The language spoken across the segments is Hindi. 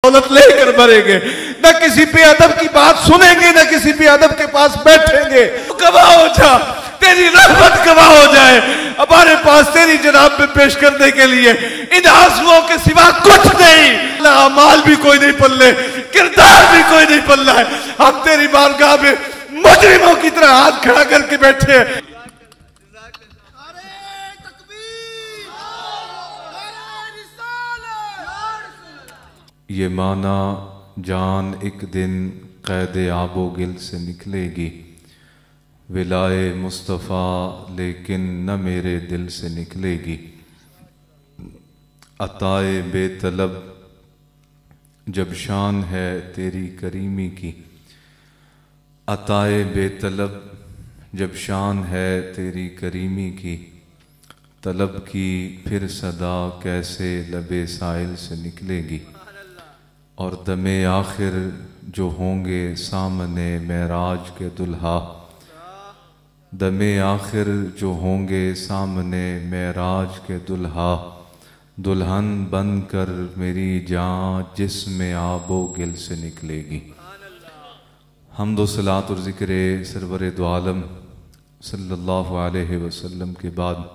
दौलत लेकर मरेंगे, न किसी पे अदब की बात सुनेंगे, न किसी पे अदब के पास बैठेंगे। गवाह हो जा, तेरी रहमत गवाह हो जाए हमारे पास तेरी जनाब में पेश करने के लिए इन आंसुओं के सिवा कुछ नहीं। ना माल भी कोई नहीं पल्ले, किरदार भी कोई नहीं पल्ला है। हम तेरी बारगाह में मुजरिमों की तरह हाथ खड़ा करके बैठे हैं। ये माना जान एक दिन कैदे आबो गिल से निकलेगी, विलाए मुस्तफ़ा लेकिन न मेरे दिल से निकलेगी। अताए बेतलब जब शान है तेरी करीमी की, अताए बेतलब जब शान है तेरी करीमी की, तलब की फिर सदा कैसे लबे साइल से निकलेगी। और दमे आखिर जो होंगे सामने मेराज के दुल्हा, दमे आखिर जो होंगे सामने मेराज के दुल्हा, दुल्हन बन कर मेरी जान जिस्म आबो गिल से निकलेगी। हम्दो सलात और ज़िक्र सरवर दो आलम सल्लल्लाहु अलैहि वसल्लम के बाद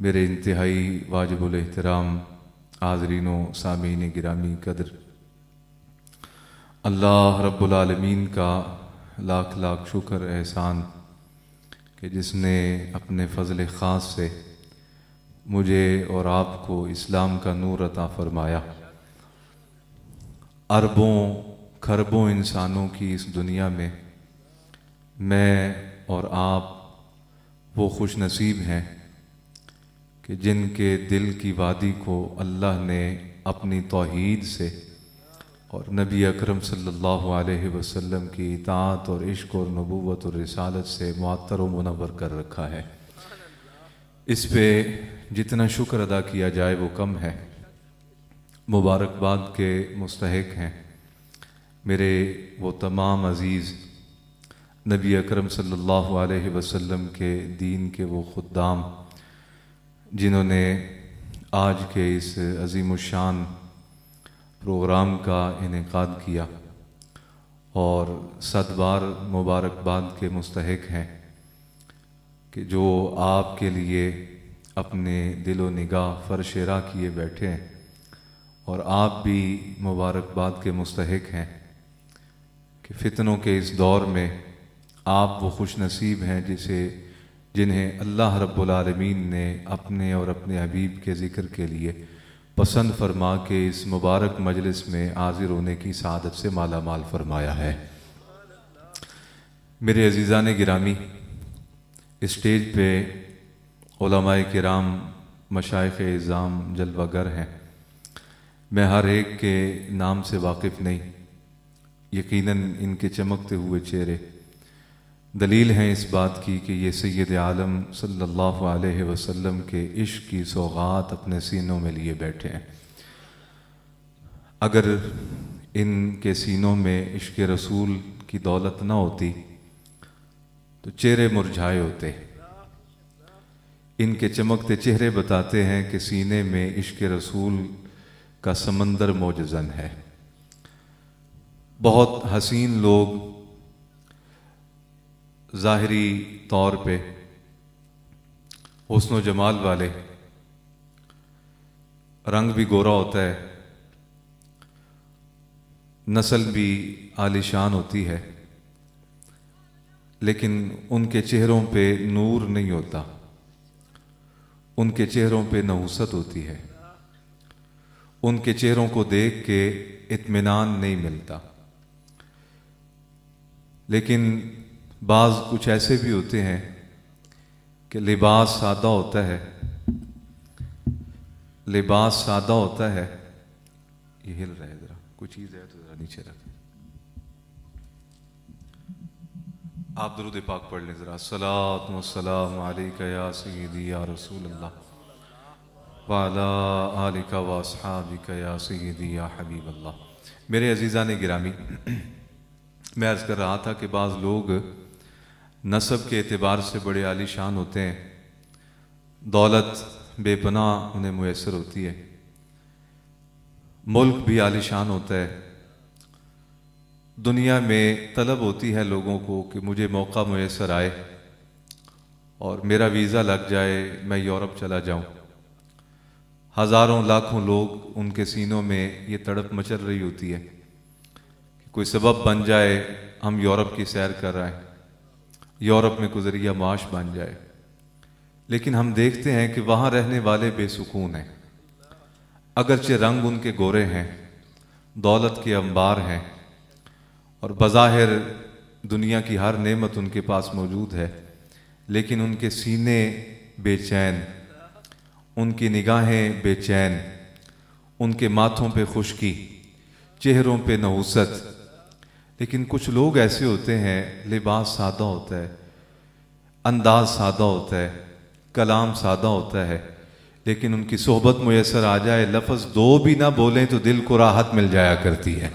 मेरे इंतहाई वाजिबुल एहतराम हाज़रीनों सामीन गिरामी कदर, अल्लाह रब्बुल आलमीन का लाख लाख शुक्र एहसान कि जिसने अपने फ़ज़ल ख़ास से मुझे और आपको इस्लाम का नूर अता फ़रमाया। अरबों खरबों इंसानों की इस दुनिया में मैं और आप वो खुश नसीब हैं कि जिनके दिल की वादी को अल्लाह ने अपनी तौहीद से और नबी अकरम सल्लल्लाहु अलैहि वसल्लम की इताअत और इश्क और नबूवत और रिसालत से मुअत्तर व मुनव्वर कर रखा है। इस पे जितना शुक्र अदा किया जाए वो कम है। मुबारकबाद के मुस्तहिक हैं मेरे वो तमाम अज़ीज़ नबी अकरम सल्लल्लाहु अलैहि वसल्लम के दीन के वो खुद्दाम जिन्होंने आज के इस अज़ीमुश्शान प्रोग्राम का इनेकाद किया और सदबार मुबारकबाद के मुस्तहिक हैं कि जो आपके लिए अपने दिलो निगाह फरशेरा किए बैठे हैं और आप भी मुबारकबाद के मुस्तहिक हैं कि फ़ितनों के इस दौर में आप वो खुश नसीब हैं जिन्हें अल्लाह रब्बुल आलमीन ने अपने और अपने हबीब के ज़िक्र के लिए पसंद फरमा के इस मुबारक मजलिस में हाजिर होने की सआदत से माला माल फरमाया है। मेरे अजीज़ान गिरामी, स्टेज पे उलमाए किराम मशाइख इज़ाम जलवागर हैं। मैं हर एक के नाम से वाकिफ़ नहीं, यकीनन इनके चमकते हुए चेहरे दलील हैं इस बात की कि ये सैयद आलम सल्लल्लाहु अलैहि वसल्लम के इश्क की सौगात अपने सीनों में लिए बैठे हैं। अगर इनके सीनों में इश्क रसूल की दौलत ना होती तो चेहरे मुरझाए होते। इनके चमकते चेहरे बताते हैं कि सीने में इश्क रसूल का समंदर मौजज़न है। बहुत हसीन लोग ज़ाहिरी तौर पे हुस्न जमाल वाले, रंग भी गोरा होता है, नस्ल भी आलिशान होती है, लेकिन उनके चेहरों पे नूर नहीं होता, उनके चेहरों पे नहुसत होती है। उनके चेहरों को देख के इत्मीनान नहीं मिलता। लेकिन बाज़ कुछ ऐसे भी होते हैं कि लिबास सादा होता है, लिबास सादा होता है। ये हिल रहा है, ज़रा कुछ चीज़ है तो ज़रा नीचे रखें। आप दुरूद पाक पढ़ लें ज़रा। अस्सलातु वस्सलामु अलैका या सय्यदी या रसूल अल्लाह व अला आलिका व अस्हाबिका या सय्यदी या हबीब अल्लाह। मेरे अजीज़ान गिरामी, मैं अर्ज़ कर रहा था कि बाज़ लोग नसब के एतबार से बड़े आलीशान होते हैं, दौलत बेपनाह उन्हें मुयस्सर होती है। मुल्क भी आलिशान होता है। दुनिया में तलब होती है लोगों को कि मुझे मौका मुयस्सर आए और मेरा वीज़ा लग जाए, मैं यूरोप चला जाऊं। हज़ारों लाखों लोग, उनके सीनों में ये तड़प मचल रही होती है कि कोई सबब बन जाए, हम यूरोप की सैर कर रहे हैं, यूरोप में गुज़रिया माश बन जाए। लेकिन हम देखते हैं कि वहाँ रहने वाले बेसुकून हैं। अगरचे रंग उनके गोरे हैं, दौलत के अंबार हैं और बज़ाहिर दुनिया की हर नेमत उनके पास मौजूद है, लेकिन उनके सीने बेचैन, उनकी निगाहें बेचैन, उनके माथों पे खुश्की, चेहरों पे नहुसत। लेकिन कुछ लोग ऐसे होते हैं, लिबास सादा होता है, अंदाज सादा होता है, कलाम सादा होता है, लेकिन उनकी सोहबत मुयस्सर आ जाए, लफ्ज़ दो भी ना बोलें तो दिल को राहत मिल जाया करती है।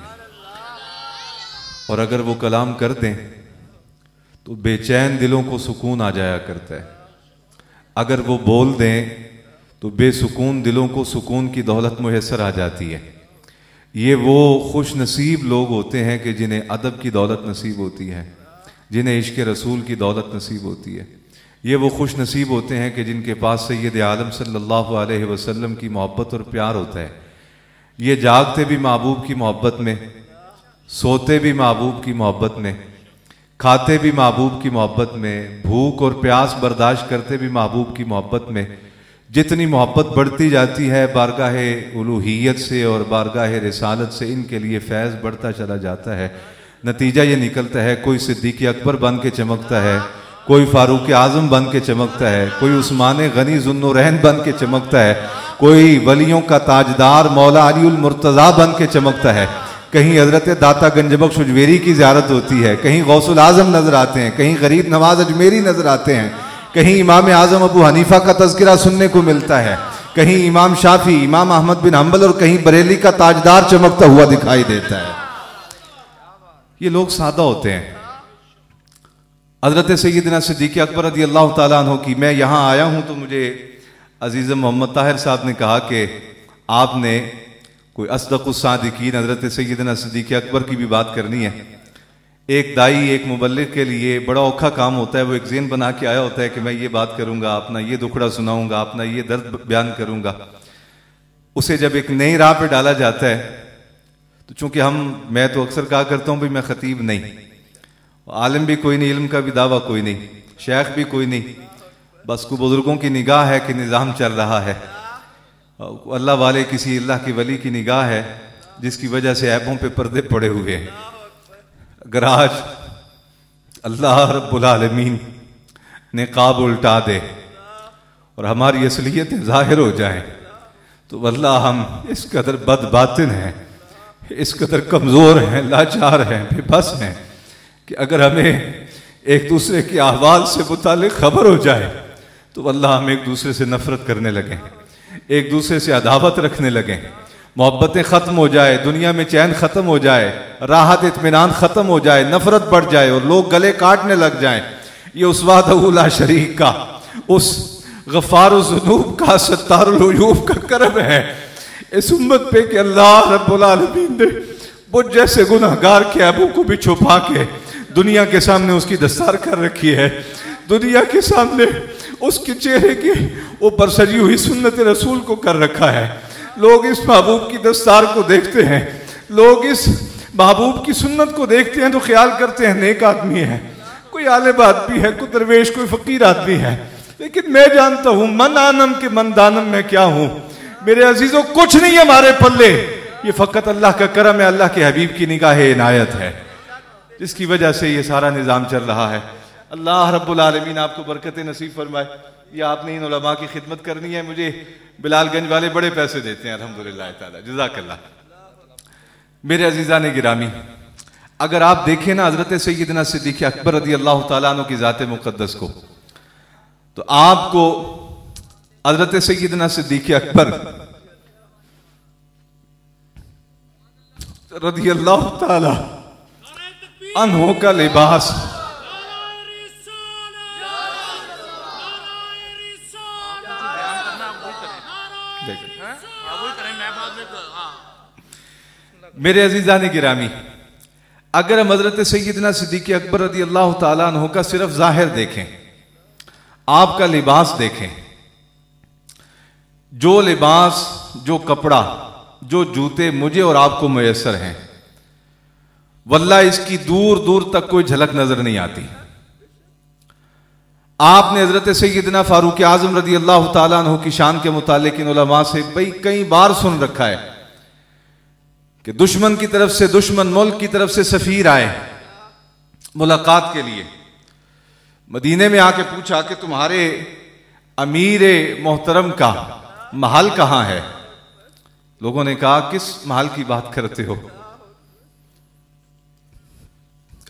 और अगर वो कलाम कर दें तो बेचैन दिलों को सुकून आ जाया करता है। अगर वो बोल दें तो बेसुकून दिलों को सुकून की दौलत मुयस्सर आ जाती है। ये वो खुश नसीब लोग होते हैं कि जिन्हें अदब की दौलत नसीब होती है, जिन्हें इश्क रसूल की दौलत नसीब होती है। ये वो खुश नसीब होते हैं कि जिनके पास सैयद आलम सल्लल्लाहु अलैहि वसल्लम की मोहब्बत और प्यार होता है। ये जागते भी महबूब की मोहब्बत में, सोते भी महबूब की मोहब्बत में, खाते भी महबूब की मोहब्बत में, भूख और प्यास बर्दाश्त करते भी महबूब की मोहब्बत में। जितनी मोहब्बत बढ़ती जाती है बारगाह उलूहियत से और बारगाह रिसालत से, इनके लिए फैज़ बढ़ता चला जाता है। नतीजा ये निकलता है, कोई सिद्दीक़ अकबर बन के चमकता है, कोई फारूक आज़म बन के चमकता है, कोई उस्मान गनी ज़ुन्नुरैन बन के चमकता है, कोई वलियों का ताजदार मौला अलीउल मुर्तज़ा बन के चमकता है। कहीं हजरत दाता गंजबख्श उजवेरी की ज़ियारत होती है, कहीं गौसुल आज़म नजर आते हैं, कहीं गरीब नवाज अजमेरी नजर आते हैं, कहीं इमाम आज़म अबू हनीफा का तज़किरा सुनने को मिलता है, कहीं इमाम शाफी, इमाम अहमद बिन हंबल और कहीं बरेली का ताजदार चमकता हुआ दिखाई देता है। ये लोग सादा होते हैं। हजरत सैयदना सिद्दीक़ अकबर रज़ी अल्लाह ताला अन्हु की, मैं यहाँ आया हूँ तो मुझे अजीज़ मोहम्मद ताहिर साहब ने कहा कि आपने कोई असदक़ुस सादिकीन हजरत सैयदना सिद्दीक़ अकबर की भी बात करनी है। एक दाई, एक मुबल्लिग़ के लिए बड़ा औखा काम होता है। वो एक ज़हन बना के आया होता है कि मैं ये बात करूँगा, अपना ये दुखड़ा सुनाऊँगा, अपना ये दर्द बयान करूँगा। उसे जब एक नई राह पे डाला जाता है तो चूँकि मैं तो अक्सर कहा करता हूँ भाई मैं ख़तीब नहीं, आलिम भी कोई नहीं, इल्म का भी दावा कोई नहीं, शेख भी कोई नहीं, बस को बुज़ुर्गों की निगाह है कि निज़ाम चल रहा है। अल्लाह वाले किसी अल्लाह के वली की निगाह है जिसकी वजह से ऐबों पे पर्दे पड़े हुए हैं। अगर आज अल्लाह रब्बुल आलमीन ने क़ाब उल्टा दे और हमारी असलियतें ज़ाहिर हो जाएं तो वल्लाह हम इस कदर बदबातिन हैं, इस कदर कमज़ोर हैं, लाचार हैं, बेबस हैं कि अगर हमें एक दूसरे के अहवाल से मुताल्लिक़ खबर हो जाए तो वल्लाह हम एक दूसरे से नफरत करने लगें, एक दूसरे से अदावत रखने लगें, मोहब्बतें ख़त्म हो जाए, दुनिया में चैन ख़त्म हो जाए, राहत इत्मीनान ख़त्म हो जाए, नफरत बढ़ जाए और लोग गले काटने लग जाएं। ये उस वाहदहू ला शरीक का, उस गफ़ारुज़्ज़ुनूब का, सत्तारुल उयूब का करम है इस उम्मत पे कि अल्लाह रब्बुल आलमीन ने वो जैसे गुनहगार के ऐबों को भी छुपा के दुनिया के सामने उसकी दस्तार कर रखी है। दुनिया के सामने उसके चेहरे की ऊपर सजी हुई सुन्नत रसूल को कर रखा है। लोग इस महबूब की दस्तार को देखते हैं, लोग इस महबूब की सुन्नत को देखते हैं तो ख्याल करते हैं नेक आदमी है, कोई आलिम आदमी है, कोई दरवेश, कोई फकीर आदमी है। लेकिन मैं जानता हूं मन आनम के मन दानम में क्या हूं। मेरे अजीजों, कुछ नहीं है हमारे पल्ले, ये फकत अल्लाह का करम है, अल्लाह के हबीब की निगाह इनायत है जिसकी वजह से ये सारा निज़ाम चल रहा है। अल्लाह रब्बुल आलमीन आपको बरकत नसीब फरमाए। ये आपने इन उलमा की खिदमत करनी है। मुझे बिलालगंज वाले बड़े पैसे देते हैं अल्हम्दुलिल्लाह ताला, जज़ाकल्लाह। मेरे अजीज़ान गिरामी, अगर आप देखें ना हज़रत सैयदना सिद्दीक़ अकबर रज़ी अल्लाह ताला अन्हु की ज़ात मुक़द्दस को, तो आपको हज़रत सैयदना सिद्दीक़ अकबर रज़ी अल्लाह ताला अन्हु का लिबास मेरे अजीज़ान गिरामी, अगर हम हज़रत सैयदना सिद्दीक़ अकबर रज़ी अल्लाह ताला अन्हु का सिर्फ ज़ाहिर देखें, आपका लिबास देखें, जो लिबास, जो कपड़ा, जो जूते मुझे और आपको मुयस्सर हैं, वल्लाह इसकी दूर दूर तक कोई झलक नजर नहीं आती। आपने हजरत सैयदना फारूक आजम रज़ी अल्लाह ताला अन्हु की शान के मुतालिक इन उलमा से कई बार सुन रखा है कि दुश्मन की तरफ से, दुश्मन मुल्क की तरफ से सफीर आए मुलाकात के लिए, मदीने में आके पूछा कि तुम्हारे अमीर मोहतरम का महल कहां है। लोगों ने कहा किस महल की बात करते हो?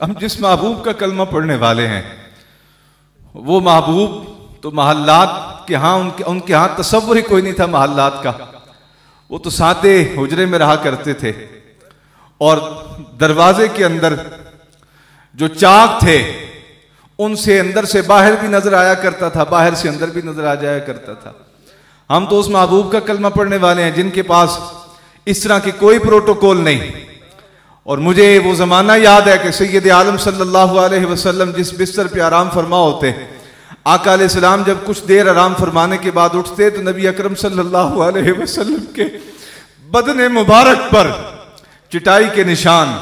हम जिस महबूब का कलमा पढ़ने वाले हैं वो महबूब तो महल्लात के यहां, उनके यहां तसव्वुर ही कोई नहीं था महल्लात का। वो तो सादे हुजरे में रहा करते थे और दरवाजे के अंदर जो चाक थे उनसे अंदर से बाहर भी नजर आया करता था, बाहर से अंदर भी नजर आ जाया करता था। हम तो उस महबूब का कलमा पढ़ने वाले हैं जिनके पास इस तरह की कोई प्रोटोकॉल नहीं। और मुझे वो जमाना याद है कि सैयद आलम सल्लल्लाहु अलैहि वसल्लम जिस बिस्तर पे आराम फरमा होते, आका अलैहिस्सलाम जब कुछ देर आराम फरमाने के बाद उठते तो नबी अकरम सल्लल्लाहु अलैहि वसल्लम के बदन मुबारक पर चिटाई के निशान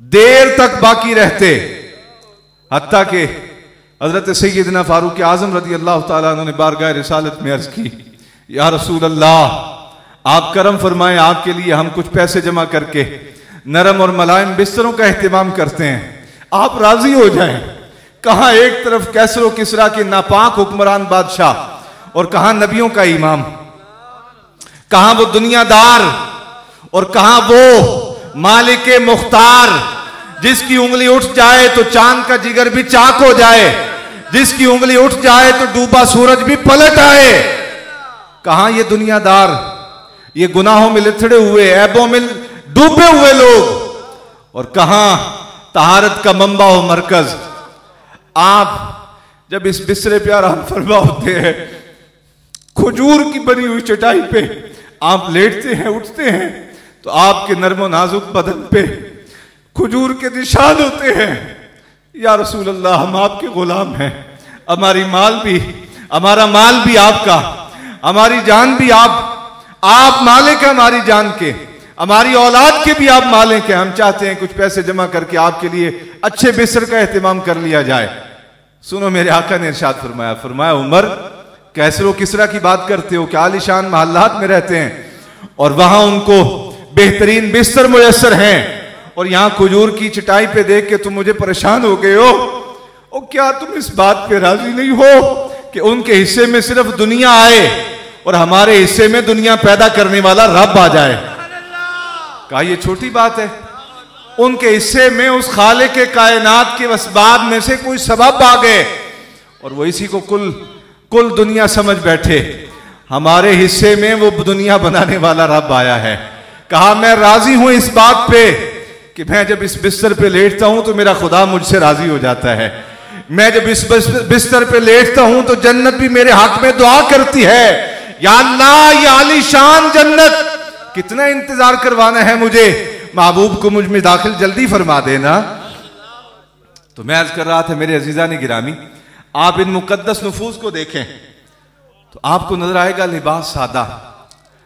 देर तक बाकी रहते, हत्ता के हजरत सैयदना फारूक आजम रज़ी अल्लाह ताला अन्हु ने बारगाह रिसालत में अर्ज की, या रसूल अल्लाह, आप करम फरमाएं, आपके लिए हम कुछ पैसे जमा करके नरम और मुलायम बिस्तरों का एहतमाम करते हैं, आप राजी हो जाएं। कहां एक तरफ कैसरो किसरा के नापाक हुक्मरान बादशाह और कहां नबियों का इमाम, कहां वो दुनियादार और कहां वो मालिक मुख्तार जिसकी उंगली उठ जाए तो चांद का जिगर भी चाक हो जाए, जिसकी उंगली उठ जाए तो डूबा सूरज भी पलट आए। कहां ये दुनियादार, ये गुनाहों में लिथड़े हुए, ऐबों में डूबे हुए लोग, और कहां तहारत का मंबा हो मरकज। आप जब इस बिस्तरे पे आराम फरमा होते हैं, खजूर की बनी हुई चटाई पे आप लेटते हैं, उठते हैं तो आपके नर्म नाजुक बदन पे खजूर के निशान होते हैं। या रसूल अल्लाह, हम आपके गुलाम हैं, हमारी माल भी, हमारा माल भी आपका, हमारी जान भी आप मालिक हैं हमारी जान के, हमारी औलाद के भी आप मालिक हैं। हम चाहते हैं कुछ पैसे जमा करके आपके लिए अच्छे बिस्तर का एहतमाम कर लिया जाए। सुनो, मेरे आका ने इरशाद फरमाया, फरमाया उमर, कैसरो किसरा की बात करते हो? क्या आलीशान महल्लात में रहते हैं और वहां उनको बेहतरीन बिस्तर मुयस्सर हैं, और यहां खजूर की चटाई पे देख के तुम मुझे परेशान हो गए हो? और क्या तुम इस बात पे राजी नहीं हो कि उनके हिस्से में सिर्फ दुनिया आए और हमारे हिस्से में दुनिया पैदा करने वाला रब आ जाए? कहा ये छोटी बात है, उनके हिस्से में उस खाले के कायनात के असबाब में से कोई सबब आ गए और वो इसी को कुल दुनिया समझ बैठे। हमारे हिस्से में वो दुनिया बनाने वाला रब आया है। कहा मैं राजी हूं इस बात पे कि मैं जब इस बिस्तर पे लेटता हूं तो मेरा खुदा मुझसे राजी हो जाता है। मैं जब इस बिस्तर पे लेटता हूं तो जन्नत भी मेरे हक में दुआ करती है, या अल्लाह ये आलीशान जन्नत कितना इंतजार करवाना है मुझे, महबूब को मुझ में दाखिल जल्दी फरमा देना। तो मैं अर्ज कर रहा था मेरे अजीजा ने गिरामी, आप इन मुकद्दस नफूस को देखें तो आपको नजर आएगा लिबास सादा,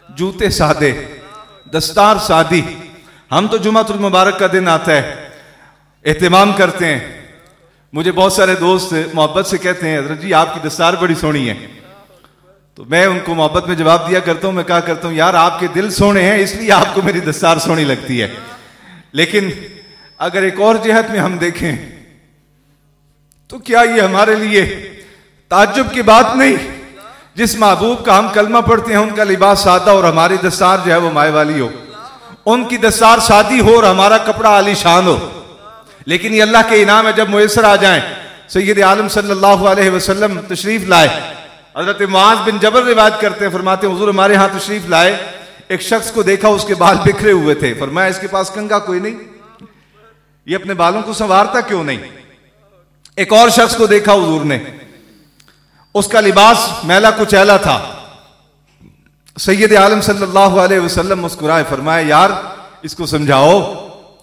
जूते सादे, दस्तार सादी। हम तो जुमातुल मुबारक का दिन आता है, एहतमाम करते हैं। मुझे बहुत सारे दोस्त मोहब्बत से कहते हैं, हज़रत जी आपकी दस्तार बड़ी सोहनी है। तो मैं उनको मोहब्बत में जवाब दिया करता हूं, मैं कहा करता हूं यार आपके दिल सोने हैं इसलिए आपको मेरी दस्तार सोहनी लगती है। लेकिन अगर एक और जिहत में हम देखें तो क्या ये हमारे लिए ताज्जुब की बात नहीं, जिस महबूब का हम कलमा पढ़ते हैं उनका लिबास सादा और हमारी दस्तार जो है वो माए वाली हो, उनकी दस्तार शादी हो और हमारा कपड़ा आलीशान हो। लेकिन ये अल्लाह के इनाम है, जब मुयस्सर आ जाएं। सैयद आलम सल्लल्लाहु अलैहि वसल्लम तशरीफ लाए, हज़रत मुआज़ बिन जबल रिवायत करते हैं, फरमाते हैं हुज़ूर हमारे यहाँ तशरीफ लाए, एक शख्स को देखा उसके बाल बिखरे हुए थे, फरमाया इसके पास कंघा कोई नहीं, ये अपने बालों को संवारता क्यों नहीं? एक और शख्स को देखा हुज़ूर ने, उसका लिबास मैला कुचैला था। सैयद आलम सल्लल्लाहु अलैहि वसल्लम मुस्कुराए, फरमाया यार इसको समझाओ,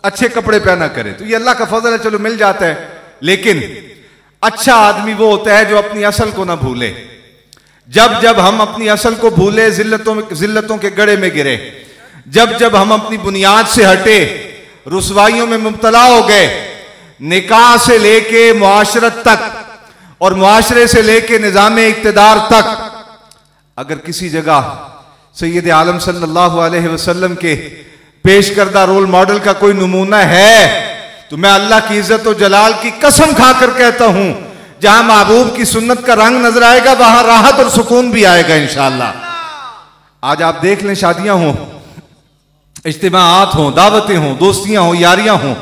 अच्छे कपड़े पहना करे। तो ये अल्लाह का फजल है, चलो मिल जाता है। लेकिन अच्छा आदमी वो होता है जो अपनी असल को ना भूले। जब जब हम अपनी असल को भूले, जिल्लतों के गड़े में गिरे, जब जब हम अपनी बुनियाद से हटे, रुसवाइयों में मुब्तला हो गए, निकाह से लेके मुआशरत तक और मुआशरे से लेके निजाम इक्तदार तक, अगर किसी जगह सैयद आलम सल्लल्लाहु अलैहि वसल्लम के पेश करदा रोल मॉडल का कोई नमूना है, तो मैं अल्लाह की इज्जत और जलाल की कसम खाकर कहता हूं, जहां महबूब की सुन्नत का रंग नजर आएगा वहां राहत और सुकून भी आएगा इंशाअल्लाह। आज आप देख लें, शादियां हों, इज्तिमाआत हों, दावतें हों, दोस्तियां हों, यारियां हों।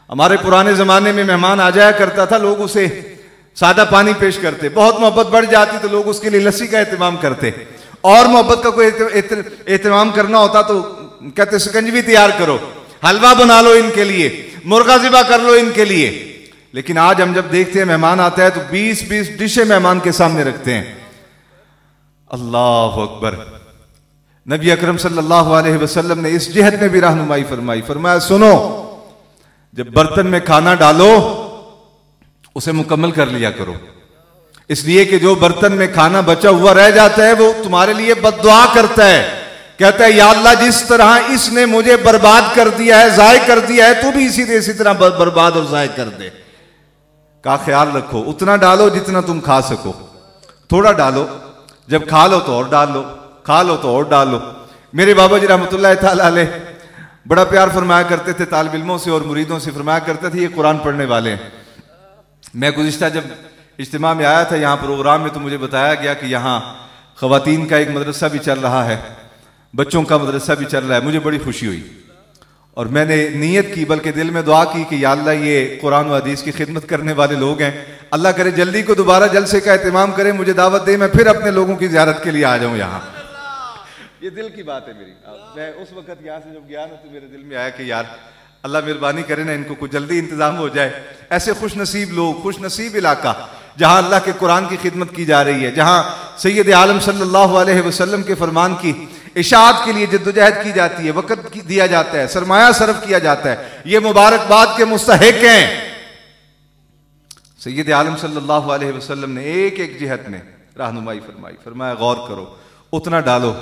हमारे पुराने जमाने में मेहमान आ जाया करता था, लोग उसे सादा पानी पेश करते, बहुत मोहब्बत बढ़ जाती तो लोग उसके लिए लस्सी का एहतमाम करते, और मोहब्बत का कोई एहतमाम करना होता तो कहते शिकंजवी तैयार करो, हलवा बना लो इनके लिए, मुर्गा ज़िबा कर लो इनके लिए। लेकिन आज हम जब देखते हैं मेहमान आता है तो 20-20 डिशें मेहमान के सामने रखते हैं। अल्लाह अकबर। नबी अकरम सल्लल्लाहु अलैहि वसल्लम ने इस जिहद में भी रहनुमाई फरमाई, फरमाया सुनो, जब बर्तन में खाना डालो उसे मुकम्मल कर लिया करो, इसलिए कि जो बर्तन में खाना बचा हुआ रह जाता है वो तुम्हारे लिए बद्दुआ करता है, कहता है या अल्लाह जिस तरह इसने मुझे बर्बाद कर दिया है, जाय कर दिया है, तू भी इसी तरह बर्बाद और जाय कर दे। का ख्याल रखो, उतना डालो जितना तुम खा सको, थोड़ा डालो, जब खा लो तो और डाल लो, खा लो तो और डाल लो। मेरे बाबा जी रहमतुल्लाह तआला अलैह बड़ा प्यार फरमाया करते थे तालिब इल्मों से और मुरीदों से, फरमाया करते थे ये कुरान पढ़ने वाले हैं। मैं गुज़िश्ता जब इज्तिमा में आया था यहाँ प्रोग्राम में, तो मुझे बताया गया कि यहाँ ख़वातीन का एक मदरसा भी चल रहा है, बच्चों का मदरसा भी चल रहा है। मुझे बड़ी खुशी हुई और मैंने नीयत की, बल्कि दिल में दुआ की कि या अल्लाह ये कुरान व हदीस की खिदमत करने वाले लोग हैं, अल्लाह करे जल्दी को दोबारा जलसे का एहतमाम करे, मुझे दावत दे, मैं फिर अपने लोगों की ज़ियारत के लिए आ जाऊँ यहाँ। ये दिल की बात है मेरी। मैं उस वक्त यहाँ से जब गया ना तो मेरे दिल में आया कि यार अल्लाह मेहरबानी करे ना, इनको कुछ जल्दी इंतजाम हो जाए। ऐसे खुश नसीब लोग, खुश नसीब इलाका जहां अल्लाह के कुरान की खिदमत की जा रही है, जहां सैयद आलम सल्लल्लाहु अलैहि वसल्लम के फरमान की इशाअत के लिए जद्दोजहद की जाती है, वक़्त दिया जाता है, सरमाया सर्फ किया जाता है, ये मुबारकबाद के मुस्तहिक हैं। सैयद आलम सल्लल्लाहु अलैहि वसल्लम ने एक एक जिहद में रहनुमाई फरमाई, फरमाया गौर करो, उतना डालो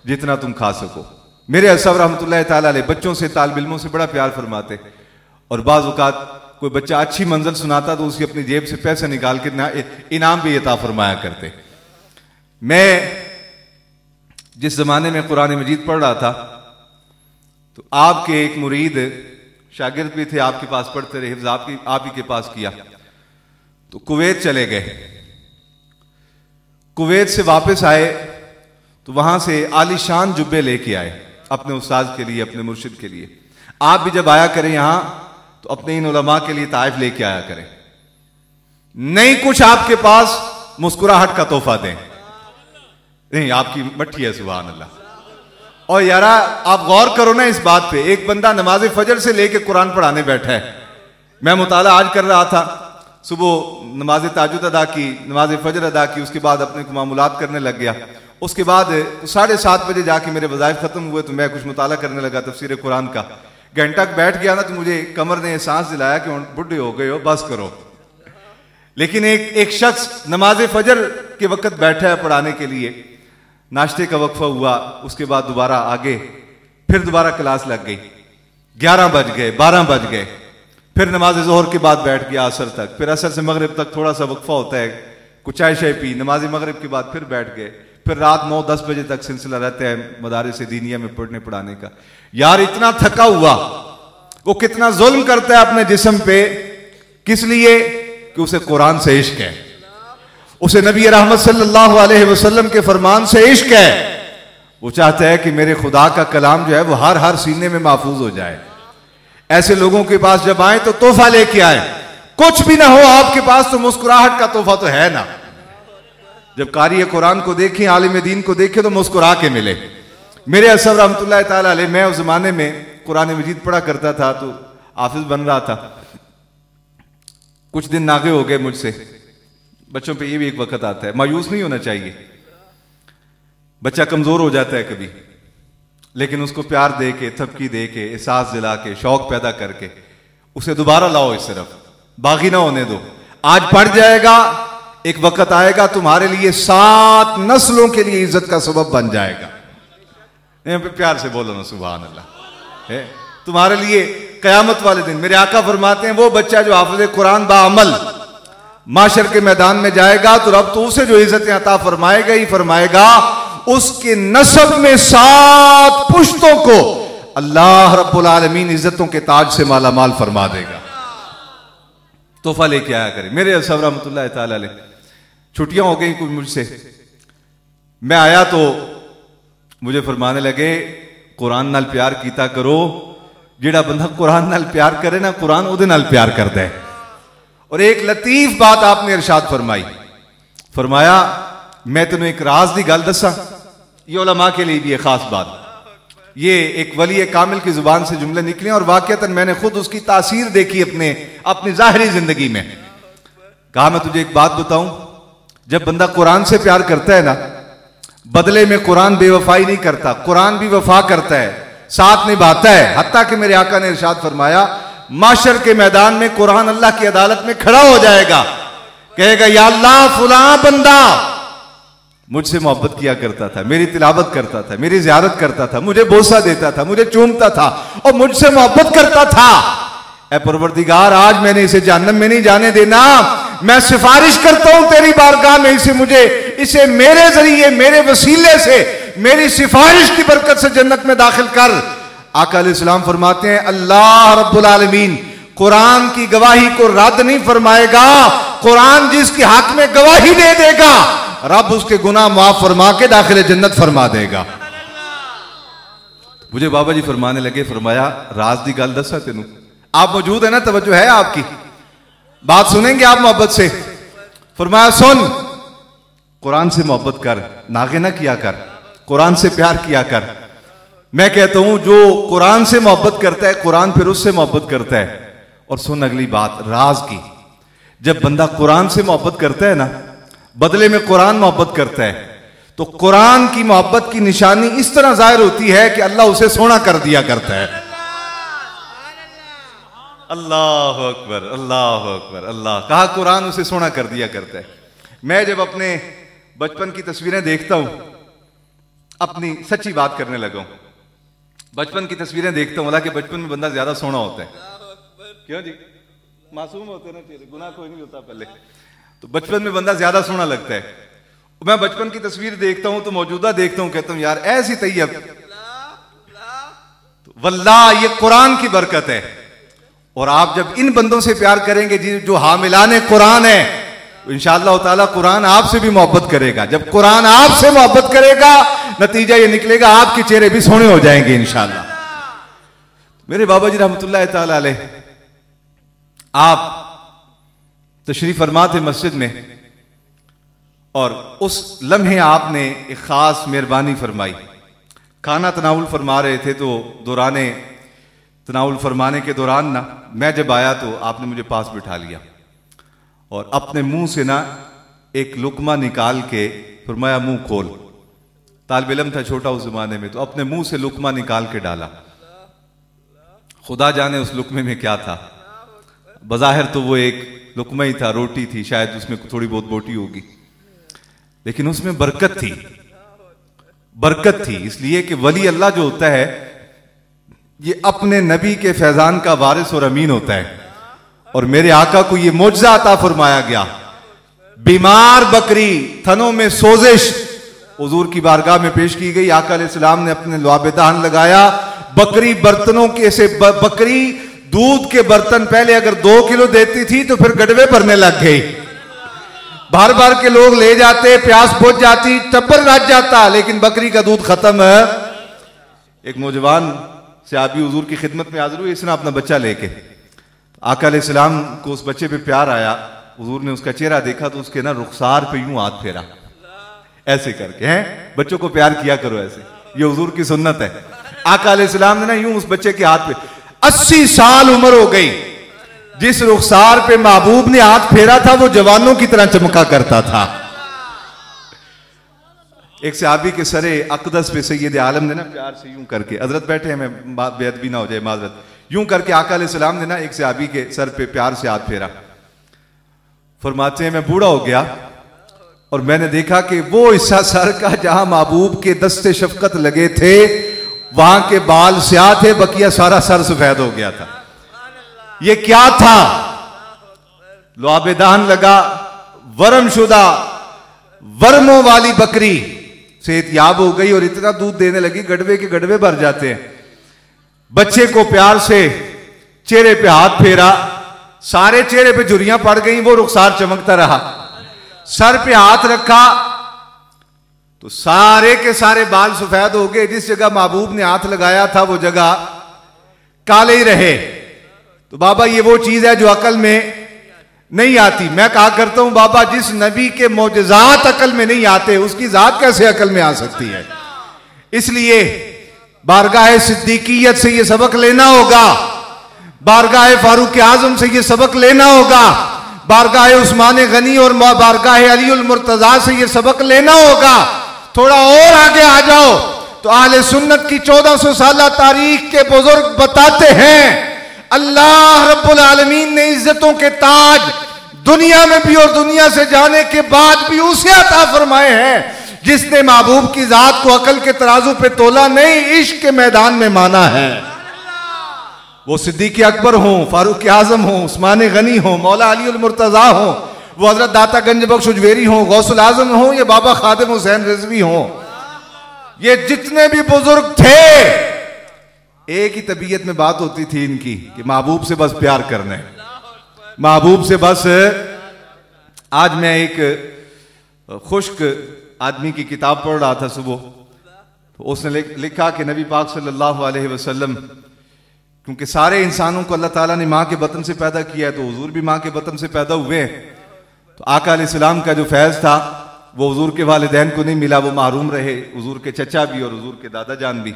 जितना तुम खा सको। मेरे असब रहमतुल्लाह तआला अलैह बच्चों से, तालिब इल्मों से बड़ा प्यार फरमाते, और बाज़ औक़ात कोई बच्चा अच्छी मंजिल सुनाता तो उसकी अपनी जेब से पैसे निकाल के इनाम भी अता फरमाया करते। मैं जिस जमाने में कुरान मजीद पढ़ रहा था तो आपके एक मुरीद शागिर्द भी थे, आपके पास पढ़ते रहे, हिफ्ज़ आप ही के पास किया, तो कुवैत चले गए। कुवैत से वापस आए तो वहां से आलीशान जुब्बे लेके आए अपने उस्ताद के लिए, अपने मुर्शिद के लिए। आप भी जब आया करें यहां तो अपने इन उलमा के लिए ताइफ लेके आया करें। नहीं कुछ आपके पास मुस्कुराहट का तोहफा दें, नहीं आपकी मट्ठी है, सुभान अल्लाह। और यारा आप गौर करो ना इस बात पे, एक बंदा नमाज फजर से लेके कुरान पढ़ाने बैठा है। मैं मुताला आज कर रहा था, सुबह नमाज ताजुद अदा की, नमाज फजर अदा की, उसके बाद अपने को मामूलात करने लग गया। उसके बाद 7:30 बजे जाके मेरे वज़ाइफ खत्म हुए तो मैं कुछ मुताला करने लगा तफसीर कुरान का। घंटा बैठ गया ना तो मुझे कमर ने सांस दिलाया कि बुढ़े हो गए हो, बस करो। लेकिन एक शख्स नमाज फजर के वक्त बैठा है पढ़ाने के लिए, नाश्ते का वक्फा हुआ, उसके बाद दोबारा आगे, फिर दोबारा क्लास लग गई, 11 बज गए, 12 बज गए, फिर नमाज ज़ोहर के बाद बैठ गया असर तक, फिर असर से मगरिब तक थोड़ा सा वक्फा होता है, कुछ चाय शाय पी, नमाज मगरिब के बाद फिर बैठ गए, फिर रात 9-10 बजे तक सिलसिला रहता है मदारिस दीनिया में पढ़ने पढ़ाने का। यार इतना थका हुआ, वो कितना जुल्म करता है अपने जिस्म पे, किस लिए कि उसे कुरान से इश्क है, उसे नबी रहमत सल्लल्लाहु अलैहि वसल्लम के फरमान से इश्क है। वो चाहता है कि मेरे खुदा का कलाम जो है वो हर सीने में महफूज हो जाए। ऐसे लोगों के पास जब आए तो तोहफा लेके आए, कुछ भी ना हो आपके पास तो मुस्कुराहट का तोहफा तो है ना। जब कारी कुरान को देखें, आलिम दीन को देखें तो मुस्कुरा के मिले। मेरे असर रहमतुल्लाह तआला अलैह, मैं उस जमाने में कुरान मजीद पढ़ा करता था तो हाफिज बन रहा था। कुछ दिन नागे हो गए मुझसे। बच्चों पे ये भी एक वक्त आता है, मायूस नहीं होना चाहिए, बच्चा कमजोर हो जाता है कभी, लेकिन उसको प्यार दे के, थपकी दे के, एहसास दिला के, शौक पैदा करके उसे दोबारा लाओ इस तरफ, बागी ना होने दो। आज पढ़ जाएगा, एक वक्त आएगा तुम्हारे लिए 7 नस्लों के लिए इज्जत का सबब बन जाएगा। यहाँ पे प्यार से बोलो ना सुभान अल्लाह। है तुम्हारे लिए कयामत वाले दिन मेरे आका फरमाते हैं वो बच्चा जो हाफिज़ कुरान बाअमल माशर के मैदान में जाएगा तो रब तो उसे जो इज्जतें अता फरमाएगा ही फरमाएगा, उसके नस्ब में 7 पुश्तों को अल्लाह रब्बुल आलमीन इज्जतों के ताज से माला माल फरमा देगा। तोहफा लेके आया करे। मेरे असहब रहमतुल्लाह ताला अलैह छुट्टियां हो गई कुछ मुझसे, मैं आया तो मुझे फरमाने लगे कुरान नाल प्यार कीता करो, जेड़ा बंदा कुरान नाल प्यार करे ना कुरान उहदे नाल प्यार करता है। और एक लतीफ बात आपने इरशाद फरमाई, फरमाया मैं तेन एक राज की गल दसा, ये उलमा के लिए भी एक खास बात, ये एक वली कामिल की जुबान से जुमले निकले और वाकईतन मैंने खुद उसकी तासीर देखी अपनी जाहिरी जिंदगी में। कहा मैं तुझे एक बात बताऊं, जब बंदा कुरान से प्यार करता है ना, बदले में कुरान बेवफाई नहीं करता, कुरान भी वफा करता है, साथ निभाता है। हत्ता कि मेरे आका ने इरशाद फरमाया माशर के मैदान में कुरान अल्लाह की अदालत में खड़ा हो जाएगा, कहेगा या अल्लाह फुला बंदा मुझसे मोहब्बत किया करता था, मेरी तिलावत करता था, मेरी ज़ियारत करता था, मुझे बोसा देता था, मुझे चूमता था और मुझसे मोहब्बत करता था। ऐ परवरदिगार आज मैंने इसे जहन्नम में नहीं जाने देना, मैं सिफारिश करता हूं तेरी बारगाह में इसे मेरे जरिए, मेरे वसीले से, मेरी सिफारिश की बरकत से जन्नत में दाखिल कर। आका अलैहिस्सलाम फरमाते हैं अल्लाह रब्बुल आलमीन कुरान की गवाही को रद्द नहीं फरमाएगा, कुरान जिसके हक में गवाही दे देगा रब उसके गुनाह माफ फरमा के दाखिल जन्नत फरमा देगा। मुझे बाबा जी फरमाने लगे, फरमाया राज दी गल दसा तेनू, आप मौजूद है ना, तवज्जो है आपकी, बात सुनेंगे आप मोहब्बत से। फरमाया सुन, कुरान से मोहब्बत कर, नागे ना किया कर, कुरान से प्यार किया कर। मैं कहता हूं जो कुरान से मोहब्बत करता है कुरान फिर उससे मोहब्बत करता है। और सुन अगली बात राज की, जब बंदा कुरान से मोहब्बत करता है ना, बदले में कुरान मोहब्बत करता है, तो कुरान की मोहब्बत की निशानी इस तरह जाहिर होती है कि अल्लाह उसे सोना कर दिया करता है। अल्लाह अकबर, अल्लाह अकबर, अल्लाह, कहा कुरान उसे सोना कर दिया करता है। मैं जब अपने बचपन की तस्वीरें देखता हूं, अपनी सच्ची बात करने लगा हूं, बचपन की तस्वीरें देखता हूं, हालांकि बचपन में बंदा ज्यादा सोना होता है, क्यों जी, मासूम होते ना, तेरे गुनाह कोई नहीं होता पहले, तो बचपन में बंदा ज्यादा सोना लगता है। मैं बचपन की तस्वीर देखता हूं तो मौजूदा देखता हूं, कहता हूं यार ऐसी तैयब, तो वल्लाह ये कुरान की बरकत है। और आप जब इन बंदों से प्यार करेंगे जो हामिलाने कुरान है, तो इंशाअल्लाह ताला कुरान आपसे भी मोहब्बत करेगा। जब कुरान आपसे मोहब्बत करेगा नतीजा ये निकलेगा आपके चेहरे भी सोने हो जाएंगे इंशाअल्लाह। मेरे बाबा जी रहमतुल्लाह ताला अलैह आप तशरीफ फरमा थे मस्जिद में, और उस लम्हे आपने एक खास मेहरबानी फरमाई। खाना तनाउल फरमा रहे थे, तो दौराने तनाउल फरमाने के दौरान ना मैं जब आया तो आपने मुझे पास बिठा लिया और अपने मुंह से ना एक लुकमा निकाल के फरमाया मुंह खोल। तालिब इल्म था छोटा उस जमाने में, तो अपने मुंह से लुकमा निकाल के डाला। खुदा जाने उस लुकमे में क्या था, बज़ाहिर तो वो एक लुकमा ही था, रोटी थी, शायद उसमें थोड़ी बहुत बोटी होगी, लेकिन उसमें बरकत थी, बरकत थी। इसलिए कि वली अल्लाह जो होता है ये अपने नबी के फैजान का वारिस और अमीन होता है। और मेरे आका को ये मोजज़ा अता फरमाया गया, बीमार बकरी, थनों में सोजिश हुजूर की बारगाह में पेश की गई। आका अलैहिस्सलाम ने अपने लुआब-ए-दहन लगाया, बकरी बर्तनों के से बकरी दूध के बर्तन पहले अगर 2 किलो देती थी तो फिर गड़वे भरने लग गई, भर भर के लोग ले जाते, प्यास बुझ जाती, टब्बर रच जाता, लेकिन बकरी का दूध खत्म है। एक नौजवान सहाबी हुजूर की खिदमत में हाजिर हुए, इसने अपना बच्चा लेके, आका अलैहिस्सलाम को उस बच्चे पे प्यार आया, हुजूर ने उसका चेहरा देखा तो उसके ना रुखसार पे यूं हाथ फेरा, ऐसे करके, हैं बच्चों को प्यार किया करो ऐसे, ये हुजूर की सुन्नत है। आका अलैहिस्सलाम ने ना यूं उस बच्चे के हाथ पे, 80 साल उम्र हो गई, जिस रुखसार पे महबूब ने हाथ फेरा था वो जवानों की तरह चमका करता था। एक सहाबी के सरे अकदस पे सैयद आलम ने ना प्यार से यूं करके, हजरत बैठे हैं, मैं बेअदबी ना हो जाए माजरत, यूं करके आका अलैहिस्सलाम ने ना एक सहाबी के सर पे प्यार से हाथ फेरा। फरमाते हैं मैं बूढ़ा हो गया और मैंने देखा कि वो हिस्सा सर का जहां महबूब के दस्ते शफकत लगे थे वहां के बाल स्याह थे, बकिया सारा सर सफेद हो गया था। ये क्या था? लुआबेदान लगा, वरमशुदा वर्मों वाली बकरी सेहतयाब हो गई और इतना दूध देने लगी गड़वे के गड़वे भर जाते हैं। बच्चे को प्यार से चेहरे पे हाथ फेरा, सारे चेहरे पे झुर्रियां पड़ गई, वो रुखसार चमकता रहा। सर पे हाथ रखा तो सारे के सारे बाल सफेद हो गए। जिस जगह महबूब ने हाथ लगाया था वो जगह काले ही रहे। तो बाबा ये वो चीज है जो अकल में नहीं आती। मैं कहा करता हूं बाबा जिस नबी के मौजज़ात अकल में नहीं आते उसकी जात कैसे अकल में आ सकती है? इसलिए बारगाह सिद्दीकियत से ये सबक लेना होगा, बारगाह फारूक आजम से ये सबक लेना होगा, बारगाह उस्मान गनी और बारगाह अलीउल मुर्तजा से ये सबक लेना होगा। थोड़ा और आगे आ जाओ तो अहले सुन्नत की 1400 साल तारीख के बुजुर्ग बताते हैं अल्लाह रब्बुल आलमीन ने इज्जतों के ताज दुनिया में भी और दुनिया से जाने के बाद भी उसे अता फरमाए हैं जिसने महबूब की जात को अकल के तराजू पे तोला नहीं, इश्क के मैदान में माना है। वो सिद्दीक अकबर हो, फारूक आजम हो, उस्मान गनी हो, मौला अलीउल मुर्तजा हो, वो हजरत दाता गंज बख्श उजवेरी हो, गौसुल आजम हो, ये बाबा खादिम हुसैन रिजवी हो, ये जितने भी बुजुर्ग थे एक ही तबीयत में बात होती थी इनकी कि महबूब से बस प्यार करना है, महबूब से बस। आज मैं एक खुश्क आदमी की किताब पढ़ रहा था सुबह, तो उसने लिखा कि नबी पाक सल्लल्लाहु अलैहि वसल्लम, क्योंकि सारे इंसानों को अल्लाह ताला ने माँ के बतन से पैदा किया है, तो हुजूर भी माँ के बतन से पैदा हुए हैं। तो आका अलैहिस्सलाम का जो फैज़ था वो हुजूर के वालिदैन को नहीं मिला, वो महरूम रहे, हुजूर के चचा भी और हुजूर के दादा जान भी।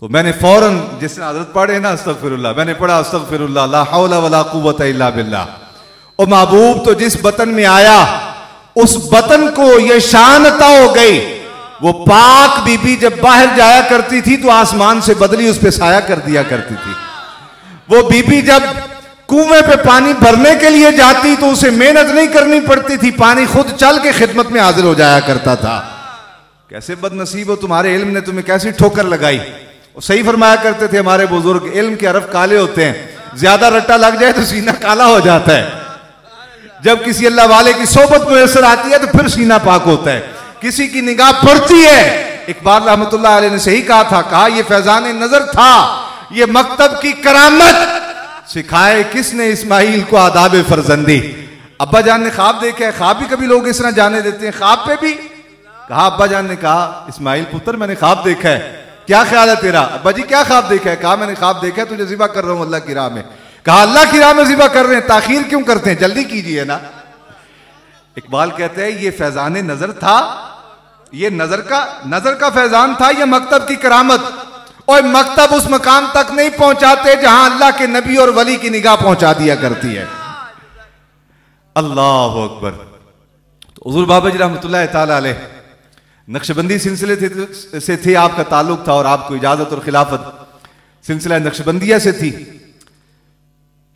तो मैंने फौरन, जिसने हज़रत पढ़े ना अस्तगफिरुल्लाह, मैंने पढ़ा अस्तगफिरुल्लाह ला हौला वला कुव्वता इल्ला बिल्लाह। और महबूब तो जिस बतन में आया उस बतन को ये शान अता हो गई। वो पाक बीबी जब बाहर जाया करती थी तो आसमान से बदली उस पर साया कर दिया करती थी। वो बीबी जब कुएं पे पानी भरने के लिए जाती तो उसे मेहनत नहीं करनी पड़ती थी, पानी खुद चल के खिदमत में हाजिर हो जाया करता था। कैसे बदनसीब हो, तुम्हारे इल्म ने तुम्हें कैसी ठोकर लगाई। सही फरमाया करते थे हमारे बुजुर्ग, इल्म के हरफ काले होते हैं, ज्यादा रट्टा लग जाए तो सीना काला हो जाता है। जब किसी अल्लाह वाले की सोबत मुयसर आती है तो फिर सीना पाक होता है, किसी की निगाह पड़ती है। इकबाल रहमतुल्लाह अलैह ने सही कहा था, कहा यह फैजान नजर था, ये मकतब की करामत, सिखाए किसने इस्माइल को आदाब फरजंदी। अब्बा जान ने ख्वाब देखा है, ख्वाब भी कभी लोग इस तरह जाने देते हैं, ख्वाब पे भी कहा, अब्बा जान ने कहा इस्माइल पुत्र मैंने ख्वाब देखा है, क्या ख्याल है तेरा? अब्बा जी क्या ख्वाब देखा है? कहा मैंने ख्वाब देखा है तुझे ज़िबा कर रहा हूं अल्लाह की राह में। कहा अल्लाह की राह में ज़िबा कर रहे हैं, ताखीर क्यों करते हैं, जल्दी कीजिए ना। इकबाल कहते हैं ये फैजान नजर था, ये नजर का फैजान था, ये मकतब की करामत। और मकतब उस मकाम तक नहीं पहुंचाते जहां अल्लाह के नबी और वली की निगाह पहुंचा दिया करती है। अल्लाह अकबर। तो हुजूर बाबा जी रहमतुल्लाह ताला अलैह नक्शबंदी सिलसिले से थे, आपका ताल्लुक था और आपको इजाजत और खिलाफत सिलसिला नक्शबंदिया से थी।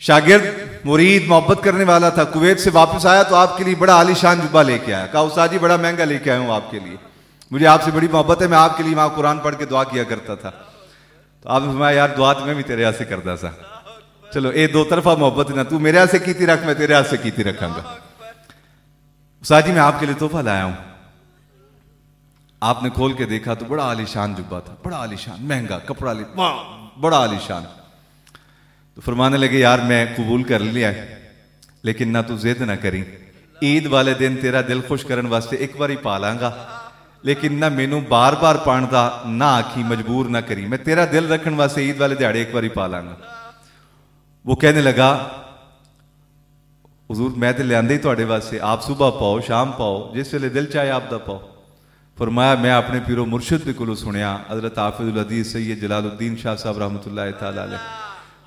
शागिर्द मुरीद मोहब्बत करने वाला था, कुवैत से वापस आया तो आपके लिए बड़ा आलीशान जुब्बा लेके आया। कहा उस्ताद जी बड़ा महंगा लेके आया हूं आपके लिए, मुझे आपसे बड़ी मोहब्बत है, मैं आपके लिए वहां कुरान पढ़ के दुआ किया करता था। तो आपने फरमाया यार दुआ तो मैं भी तेरे हाथ से करता सा, चलो ये दो तरफा मोहब्बत ना, तू मेरे हाथ से कीती रख, मैं तेरे हाथ से कीती रखांगा। उस्ताद जी मैं आपके लिए तोहफा लाया हूं। आपने खोल के देखा तो बड़ा आलीशान जुब्बा था, बड़ा आलीशान महंगा कपड़ा, बड़ा आलीशान। तो फरमाने लगे यार मैं कबूल कर लिया लेकिन ना तू जिद ना करी, ईद वाले दिन तेरा दिल खुश करने वास्ते एक बार ही पा लांगा, लेकिन ना मैनू बार बार पाण दा ना आखी, मजबूर ना करी, मैं तेरा दिल रखने वास्ते ईद वाले दिहाड़े एक बार ही पा लांगा। वो कहने लगा हुजूर मैं तो लियांदे ही तुहाडे वास्ते, आप सुबह पाओ शाम पाओ, जिस वेले दिल चाहे आप दा पाओ। फरमाया मैं अपने पीरो मुर्शिद दे कोलों सुनिया, हज़रत हाफिज़ुल हदीस सैयद जलालुद्दीन शाह साहब रहमतुल्लाह तआला अलैह,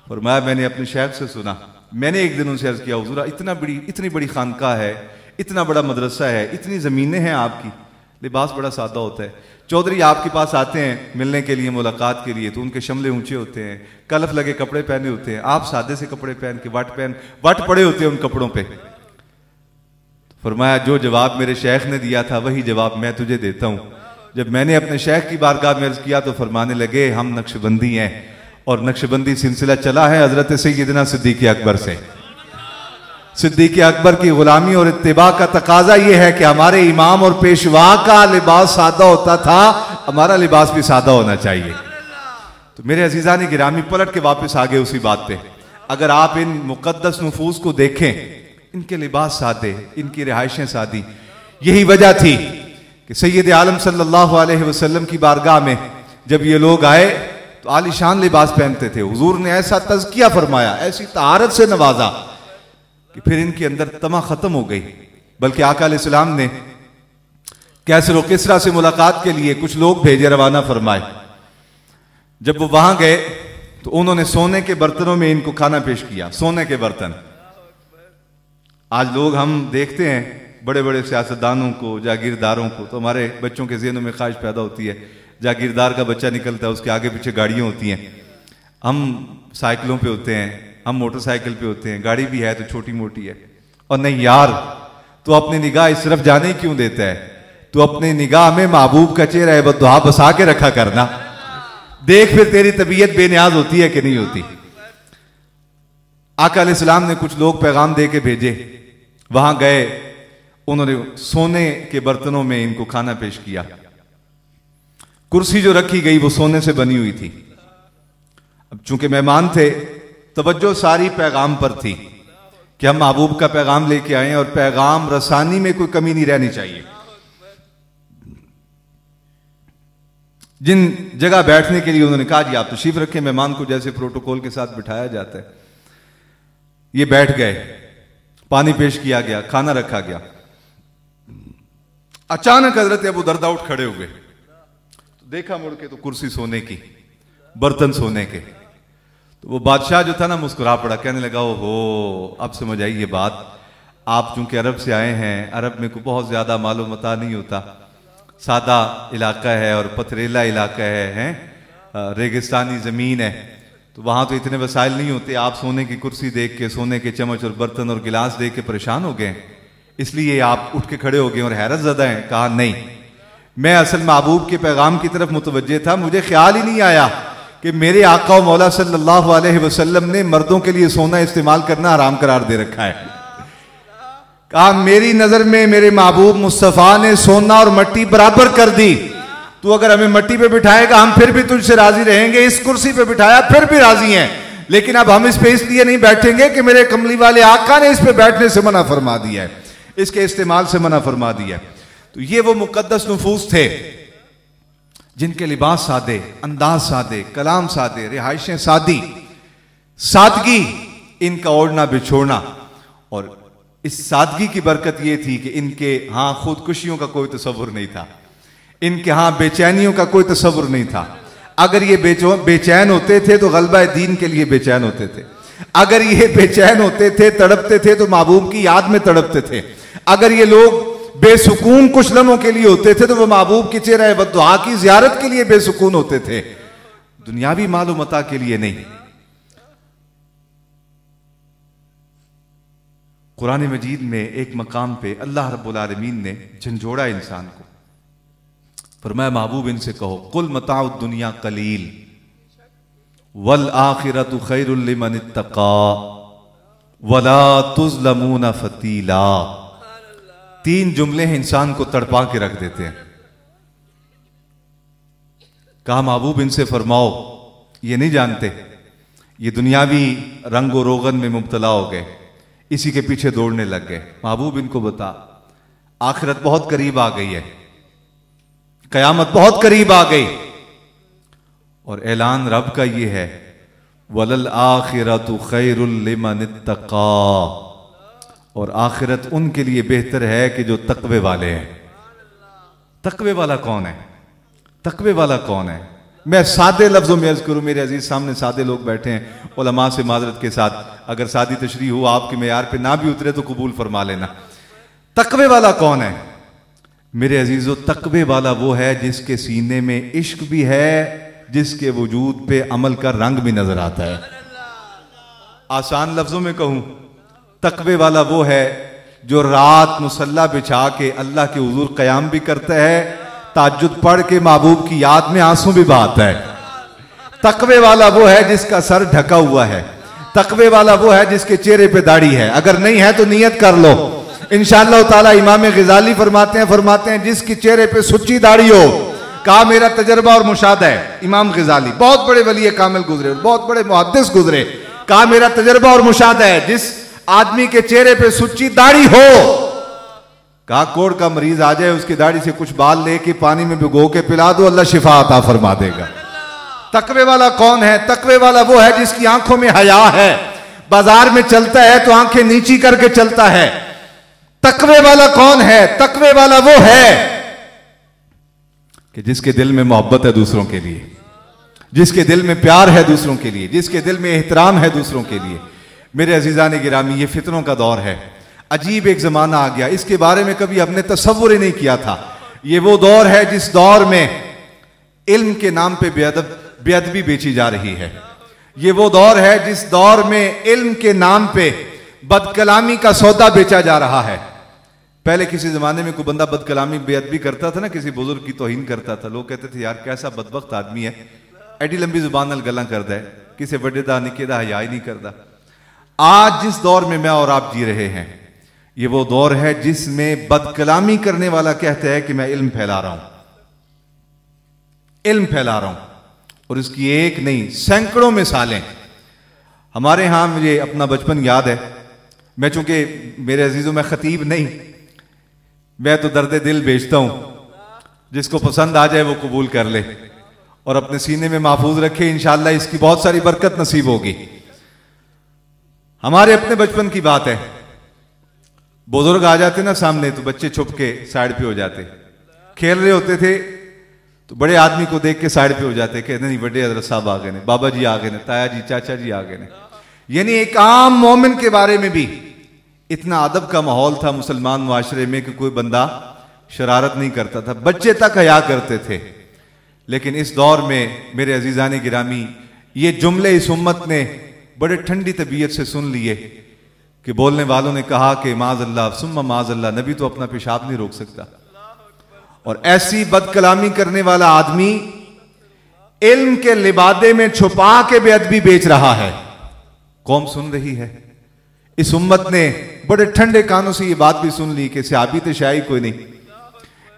फरमाया मैंने अपने शेख से सुना, मैंने एक दिन उनसे अर्ज किया हुजूर इतनी बड़ी खानकाह है, इतना बड़ा मदरसा है, इतनी ज़मीनें हैं आपकी, लिबास बड़ा सादा होता है। चौधरी आपके पास आते हैं मिलने के लिए, मुलाकात के लिए, तो उनके शमले ऊंचे होते हैं, कलफ लगे कपड़े पहने होते हैं, आप सादे से कपड़े पहन के वट पड़े होते हैं उन कपड़ों पे। फरमाया जो जवाब मेरे शेख ने दिया था वही जवाब मैं तुझे देता हूं। जब मैंने अपने शेख की बारगाह में अर्ज किया तो फरमाने लगे हम नक्शबंदी हैं और नक्शबंदी सिलसिला चला है हजरत सैयदना सिद्दीक़ अकबर से। सिद्दीक़ अकबर की गुलामी और इत्तिबा का तकाजा यह है कि हमारे इमाम और पेशवा का लिबास सादा होता था, हमारा लिबास भी सादा होना चाहिए। तो मेरे अजीज़ान गिरामी पलट के वापस आ गए उसी बात पे। अगर आप इन मुक़द्दस नफूस को देखें, इनके लिबास सादे, इनकी रिहाइशें सादी। यही वजह थी कि सैयद आलम सल्लल्लाहु अलैहि वसल्लम की बारगाह में जब ये लोग आए तो आलीशान लिबास पहनते थे। हुजूर ने ऐसा तज़किया फरमाया, ऐसी तहारत से नवाजा कि फिर इनके अंदर तमा खत्म हो गई। बल्कि आका अलैहिस्सलाम ने कैसर और किसरा से मुलाकात के लिए कुछ लोग भेजे, रवाना फरमाए। जब वो वहां गए तो उन्होंने सोने के बर्तनों में इनको खाना पेश किया, सोने के बर्तन। आज लोग हम देखते हैं बड़े बड़े सियासतदानों को, जागीरदारों को, तो हमारे बच्चों के ज़हनों में ख्वाहिश पैदा होती है, जागीरदार का बच्चा निकलता है उसके आगे पीछे गाड़ियां होती हैं, हम साइकिलों पे होते हैं, हम मोटरसाइकिल पे होते हैं, गाड़ी भी है तो छोटी मोटी है। और नहीं यार, तो अपनी निगाह इस तरफ जाने ही क्यों देता है? तो अपनी निगाह में महबूब का चेहरा बद्दुआ बसा के रखा करना, देख फिर तेरी तबीयत बेनियाज होती है कि नहीं होती। आका अलैहिस्सलाम ने कुछ लोग पैगाम दे के भेजे, वहां गए, उन्होंने सोने के बर्तनों में इनको खाना पेश किया। कुर्सी जो रखी गई वो सोने से बनी हुई थी। अब चूंकि मेहमान थे, तवज्जो सारी पैगाम पर थी कि हम महबूब का पैगाम लेके आए और पैगाम रसानी में कोई कमी नहीं रहनी चाहिए। जिन जगह बैठने के लिए उन्होंने कहा जी आप तशरीफ रखें, मेहमान को जैसे प्रोटोकॉल के साथ बिठाया जाता है, ये बैठ गए, पानी पेश किया गया, खाना रखा गया। अचानक हजरत अबू दरदा उठ खड़े हुए, तो देखा मुड़ के तो कुर्सी सोने की, बर्तन सोने के। तो वो बादशाह जो था ना मुस्कुरा पड़ा, कहने लगा ओहो अब समझ आई ये बात, आप चूंकि अरब से आए हैं, अरब में कोई बहुत ज्यादा मालूम मता नहीं होता, सादा इलाका है और पथरेला इलाका है, रेगिस्तानी जमीन है, तो वहां तो इतने वसाइल नहीं होते। आप सोने की कुर्सी देख के, सोने के चम्मच और बर्तन और गिलास देख के परेशान हो गए, इसलिए आप उठ के खड़े हो गए और हैरत ज़दा हैं। कहा नहीं, मैं असल महबूब के पैगाम की तरफ मुतवज्जे था, मुझे ख्याल ही नहीं आया कि मेरे आका मौला सल्लल्लाहु अलैहि वसल्लम ने मर्दों के लिए सोना इस्तेमाल करना हराम करार दे रखा है। कहा मेरी नजर में मेरे महबूब मुस्तफा ने सोना और मट्टी बराबर कर दी, तू अगर हमें मट्टी पे बिठाएगा हम फिर भी तुझसे राजी रहेंगे, इस कुर्सी पे बिठाया फिर भी राजी हैं, लेकिन अब हम इस पे इसलिए नहीं बैठेंगे कि मेरे कमली वाले आका ने इस पे बैठने से मना फरमा दिया है, इसके इस्तेमाल से मना फरमा दिया है। तो ये वो मुकद्दस नफूस थे जिनके लिबास सादे, अंदाज सादे, कलाम सादे, रिहाइशें सादी, सादगी इनका ओढ़ना बिछोड़ना। और इस सादगी की बरकत ये थी कि इनके हां खुदकुशियों का कोई तसव्वुर नहीं था, इनके हां बेचैनियों का कोई तसव्वुर नहीं था। अगर ये बेचैन होते थे तो गलबा दीन के लिए बेचैन होते थे, अगर ये बेचैन होते थे, तड़पते थे तो महबूब की याद में तड़पते थे, अगर ये लोग बेसुकून कुछ लम्हों के लिए होते थे तो वो महबूब की चेहरा बद्दुआ की जियारत के लिए बेसुकून होते थे, दुनियावी मालूमता के लिए नहीं। कुरान मजीद में एक मकाम पे अल्लाह रब्बुल आलमीन ने झंझोड़ा इंसान को, फरमाया महबूब इनसे कहो कुल मताउ दुनिया कलील वल आखिरतु खैरुल लिमन इत्तका वला तुज़लमूना फतीला। 3 जुमले इंसान को तड़पा के रख देते हैं। कहा महबूब इनसे फरमाओ ये नहीं जानते, ये दुनियावी रंगो रोगन में मुब्तला हो गए, इसी के पीछे दौड़ने लग गए। महबूब इनको बता आखिरत बहुत करीब आ गई है, कयामत बहुत करीब आ गई, और ऐलान रब का ये है वलल आखिरतु खैरुल लिमन इत्तका, और आखिरत उनके लिए बेहतर है कि जो तकवे वाले हैं। तकवे वाला कौन है? तकवे वाला कौन है? मैं सादे लफ्जों में अर्ज करूं, मेरे अजीज सामने सादे लोग बैठे हैं, उलमा से माजरत के साथ, अगर सादी तशरीह हो आपके मेयार पे ना भी उतरे तो कबूल फरमा लेना। तकवे वाला कौन है? मेरे अजीजों, तकवे वाला वो है जिसके सीने में इश्क भी है, जिसके वजूद पे अमल का रंग भी नजर आता है। आसान लफ्जों में कहूं, तकवे वाला वो है जो रात मुसल्ला बिछा के अल्लाह के हुजूर क़याम भी करता है, ताज्जुद पढ़ के महबूब की याद में आंसू भी बहाता है। तकवे वाला वो है जिसका सर ढका हुआ है। तकवे वाला वो है जिसके चेहरे पे दाढ़ी है। अगर नहीं है तो नियत कर लो, इंशाअल्लाह ताला। इमाम ग़ज़ाली फरमाते हैं जिसके चेहरे पे सुच्ची दाढ़ी हो, कहा मेरा तजर्बा और मुशाहदा है। इमाम ग़ज़ाली बहुत बड़े वली कामिल गुजरे, बहुत बड़े मुहद्दिस गुजरे, कहा मेरा तजर्बा और मुशाहदा है, जिस आदमी के चेहरे पे सुच्ची दाढ़ी हो, कहा कोढ़ का मरीज आ जाए, उसकी दाढ़ी से कुछ बाल लेके पानी में भिगो के पिला दो, अल्लाह शिफा अता फरमा देगा। तकवे वाला कौन है? तकवे वाला वो है जिसकी आंखों में हया है, बाजार में चलता है तो आंखें नीची करके चलता है। तकवे वाला कौन है? तकवे वाला वो है कि जिसके दिल में मोहब्बत है दूसरों के लिए, जिसके दिल में प्यार है दूसरों के लिए, जिसके दिल में एहतराम है दूसरों के लिए। मेरे अजीजान गिरामी, ये फितनों का दौर है। अजीब एक जमाना आ गया, इसके बारे में कभी हमने तसव्वुर ही नहीं किया था। ये वो दौर है जिस दौर में इल्म के नाम पे बेअदबी बेची जा रही है। ये वो दौर है जिस दौर में इल्म के नाम पे बदकलामी का सौदा बेचा जा रहा है। पहले किसी जमाने में कोई बंदा बदकलामी बेअदबी करता था ना, किसी बुजुर्ग की तौहीन करता था, लोग कहते थे यार कैसा बदबख्त आदमी है, एडी लंबी जुबान नाल गल्लां करदा है, किसी बड़े दा निके दा हया ही नहीं करता। आज जिस दौर में मैं और आप जी रहे हैं, ये वो दौर है जिसमें बदकलामी करने वाला कहता है कि मैं इल्म फैला रहा हूं, इल्म फैला रहा हूं, और इसकी एक नहीं सैकड़ों मिसालें हमारे यहां। मुझे अपना बचपन याद है। मैं चूंकि मेरे अजीजों में खतीब नहीं, मैं तो दर्द दिल बेचता हूं, जिसको पसंद आ जाए वो कबूल कर ले और अपने सीने में महफूज रखे, इंशाअल्लाह इसकी बहुत सारी बरकत नसीब होगी। हमारे अपने बचपन की बात है, बुजुर्ग आ जाते ना सामने तो बच्चे छुप के साइड पे हो जाते, खेल रहे होते थे तो बड़े आदमी को देख के साइड पे हो जाते, कहते नहीं बड़े हजरत साहब आ गए ने, बाबा जी आ गए ने, ताया जी चाचा जी आ गए ने। यानी एक आम मोमिन के बारे में भी इतना अदब का माहौल था मुसलमान मुआशरे में कि कोई बंदा शरारत नहीं करता था, बच्चे तक हया करते थे। लेकिन इस दौर में मेरे अजीजान गिरामी, ये जुमले इस उम्मत ने बड़े ठंडी तबीयत से सुन लिए कि बोलने वालों ने कहा कि माज़अल्लाह सुम्मा माज़अल्लाह, नबी तो अपना पेशाब नहीं रोक सकता। और ऐसी बदकलामी करने वाला आदमी इल्म के लिबादे में छुपा के बेअदबी बेच रहा है। कौम सुन रही है। इस उम्मत ने बड़े ठंडे कानों से ये बात भी सुन ली कि सहाबी तो शाही कोई नहीं।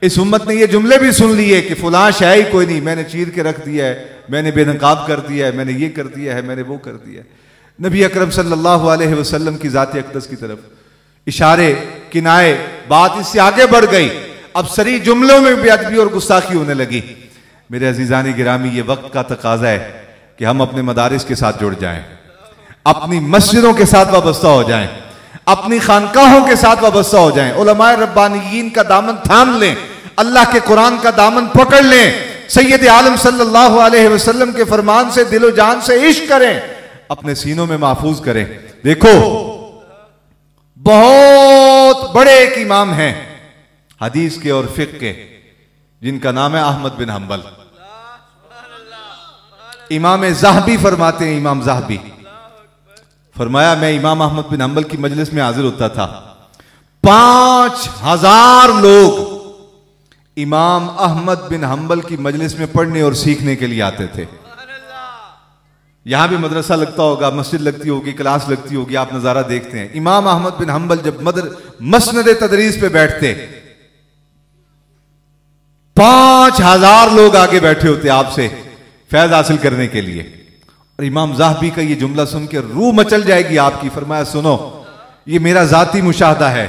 इस उम्मत ने ये जुमले भी सुन लिए कि फुलां शाही कोई नहीं, मैंने चीर के रख दिया है, मैंने बेनकाब कर दिया है, मैंने ये कर दिया है, मैंने वो कर दिया है। नबी अकरम सल्लल्लाहु अलैहि वसल्लम की ज़ात अक़दस की तरफ इशारे किनाए, बात इससे आगे बढ़ गई। अब सरी जुमलों में बेअदबी और गुस्ताखी होने लगी। मेरे अजीजानी गिरामी, ये वक्त का तकाजा है कि हम अपने मदारिस के साथ जुड़ जाएं, अपनी मस्जिदों के साथ वाबस्ता हो जाएं, अपनी खानकाहों के साथ वाबस्ता हो जाएं, उलमाए रब्बानियीन का दामन थाम लें, अल्लाह के कुरान का दामन पकड़ लें, सैयद आलम सल्लल्लाहु अलैहि वसल्लम के फरमान से दिलो जान से इश्क करें, अपने सीनों में महफूज करें। देखो, बहुत बड़े एक इमाम हैं हदीस के और फिक़्ह के, जिनका नाम है अहमद बिन हंबल। इमाम ज़ाहबी फरमाते हैं, इमाम ज़ाहबी फरमाया, मैं इमाम अहमद बिन हंबल की मजलिस में हाजिर होता था, 5000 लोग इमाम अहमद बिन हंबल की मजलिस में पढ़ने और सीखने के लिए आते थे। यहां भी मदरसा लगता होगा, मस्जिद लगती होगी, क्लास लगती होगी, आप नजारा देखते हैं। इमाम अहमद बिन हंबल जब मसनद तदरीस पे बैठते, 5000 लोग आगे बैठे होते आपसे फैज हासिल करने के लिए। और इमाम ज़ाहबी का ये जुमला सुन के रूह मचल जाएगी आपकी। फरमाया, सुनो, ये मेरा जाती मुशाहदा है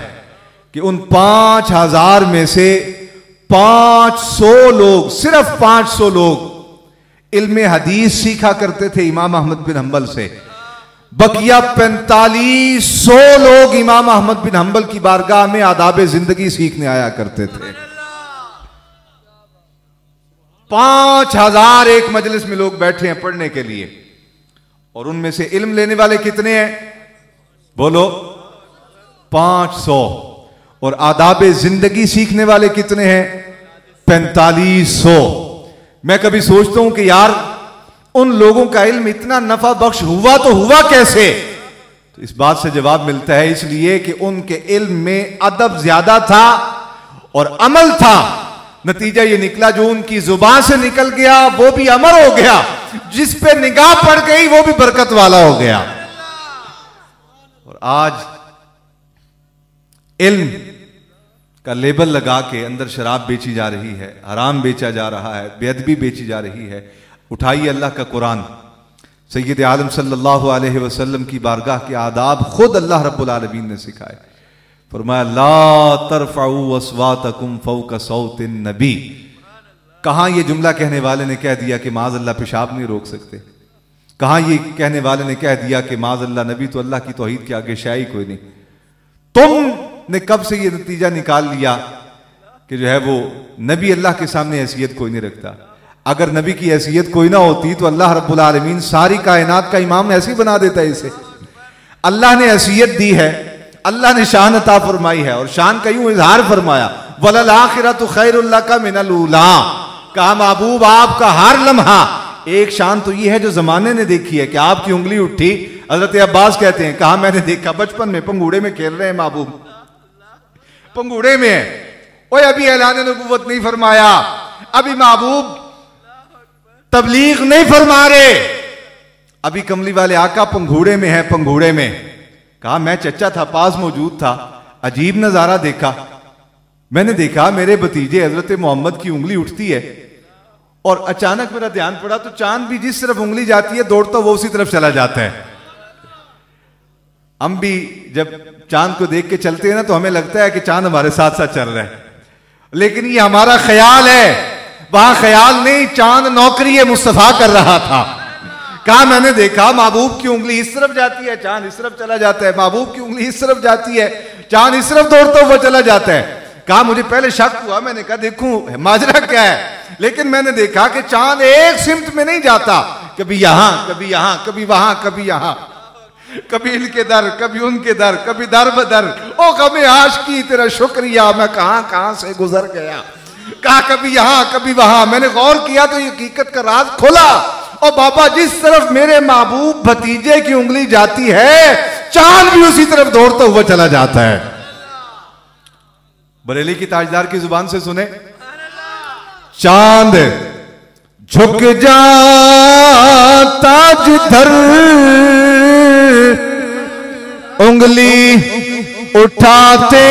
कि उन 5000 में से 500 लोग, सिर्फ 500 लोग इल्मे हदीस सीखा करते थे इमाम अहमद बिन हंबल से। बकिया 4500 लोग इमाम अहमद बिन हंबल की बारगाह में आदाब जिंदगी सीखने आया करते थे। 5000 एक मजलिस में लोग बैठे हैं पढ़ने के लिए, और उनमें से इल्म लेने वाले कितने हैं? बोलो, 500। और आदाब जिंदगी सीखने वाले कितने हैं? 4500। मैं कभी सोचता हूं कि यार उन लोगों का इल्म इतना नफा बख्श हुआ तो हुआ कैसे? तो इस बात से जवाब मिलता है इसलिए कि उनके इल्म में अदब ज्यादा था और अमल था। नतीजा ये निकला जो उनकी जुबान से निकल गया वो भी अमर हो गया, जिस पे निगाह पड़ गई वो भी बरकत वाला हो गया। और आज इल्म का लेबल लगा के अंदर शराब बेची जा रही है, हराम बेचा जा रहा है, बेअदबी बेची जा रही है। उठाइए अल्लाह का कुरान, सैयद आलम सल्लल्लाहु अलैहि वसल्लम की बारगाह के आदाब खुद अल्लाह रब्बुल आलमीन ने सिखाए। फरमाया ला तरफऊ अस्वातकुम फौका सौतिन नबी। कहां ये जुमला कहने वाले ने कह दिया कि माज़ अल्लाह पेशाब नहीं रोक सकते? कहां ये कहने वाले ने कह दिया कि माज़ अल्लाह नबी तो अल्लाह की तौहीद के आगे शाही कोई नहीं? तुमने कब से ये नतीजा निकाल लिया कि जो है वो नबी अल्लाह के सामने हैसियत कोई नहीं रखता? अगर नबी की हैसियत कोई ना होती तो अल्लाह रब्बुल आलमीन सारी कायनात का इमाम ऐसे ही बना देता है इसे। अल्लाह ने हैसियत दी है, अल्लाह ने शान अता फरमाई है और शान का यूं इजहार फरमाया वलल आखिरतु खैरुल लका मिनल ऊला। कहा महबूब आपका हर लम्हा एक शान तो ये है जो जमाने ने देखी है कि आपकी उंगली उठी। हजरत अब्बास कहते हैं कहा मैंने देखा बचपन में पंगूड़े में खेल रहे हैं महबूब, पंगूड़े में है। ओए अभी ऐलान नबुव्वत नहीं फरमाया, अभी महबूब तबलीग नहीं फरमा रहे, अभी कमली वाले आका पंगूड़े में है, पंगूड़े में। कहा मैं चचा था, पास मौजूद था, अजीब नजारा देखा। मैंने देखा मेरे भतीजे हजरत मोहम्मद की उंगली उठती है और अचानक मेरा ध्यान पड़ा तो चांद भी जिस तरफ उंगली जाती है दौड़ता वो उसी तरफ चला जाता है। हम भी जब चांद को देख के चलते हैं ना तो हमें लगता है कि चांद हमारे साथ साथ चल रहा है, लेकिन ये हमारा ख्याल है, वहां ख्याल नहीं, चांद नौकरी मुस्तफा कर रहा था। कहा मैंने देखा महबूब की उंगली इस तरफ जाती है, चांद इस तरफ चला जाता है, महबूब की उंगली इस तरफ जाती है, चांद इस तरफ दौड़ता हुआ चला जाता है। कहा मुझे पहले शक हुआ, मैंने कहा देखूं माजरा क्या है, लेकिन मैंने देखा कि चांद एक सिमत में नहीं जाता, कभी यहां कभी यहां कभी वहां कभी यहां, कभी इनके दर कभी उनके दर, कभी दर बदर। ओ कभी आशिकी तेरा शुक्रिया, मैं कहां कहां से गुजर गया। कहा कभी यहां कभी वहां। मैंने गौर किया तो ये हकीकत का राज खोला। और बाबा जिस तरफ मेरे महबूब भतीजे की उंगली जाती है चांद भी उसी तरफ दौड़ता हुआ चला जाता है। बरेली की ताजदार की जुबान से सुने, चांद झुक जाता जिधर उंगली उठाते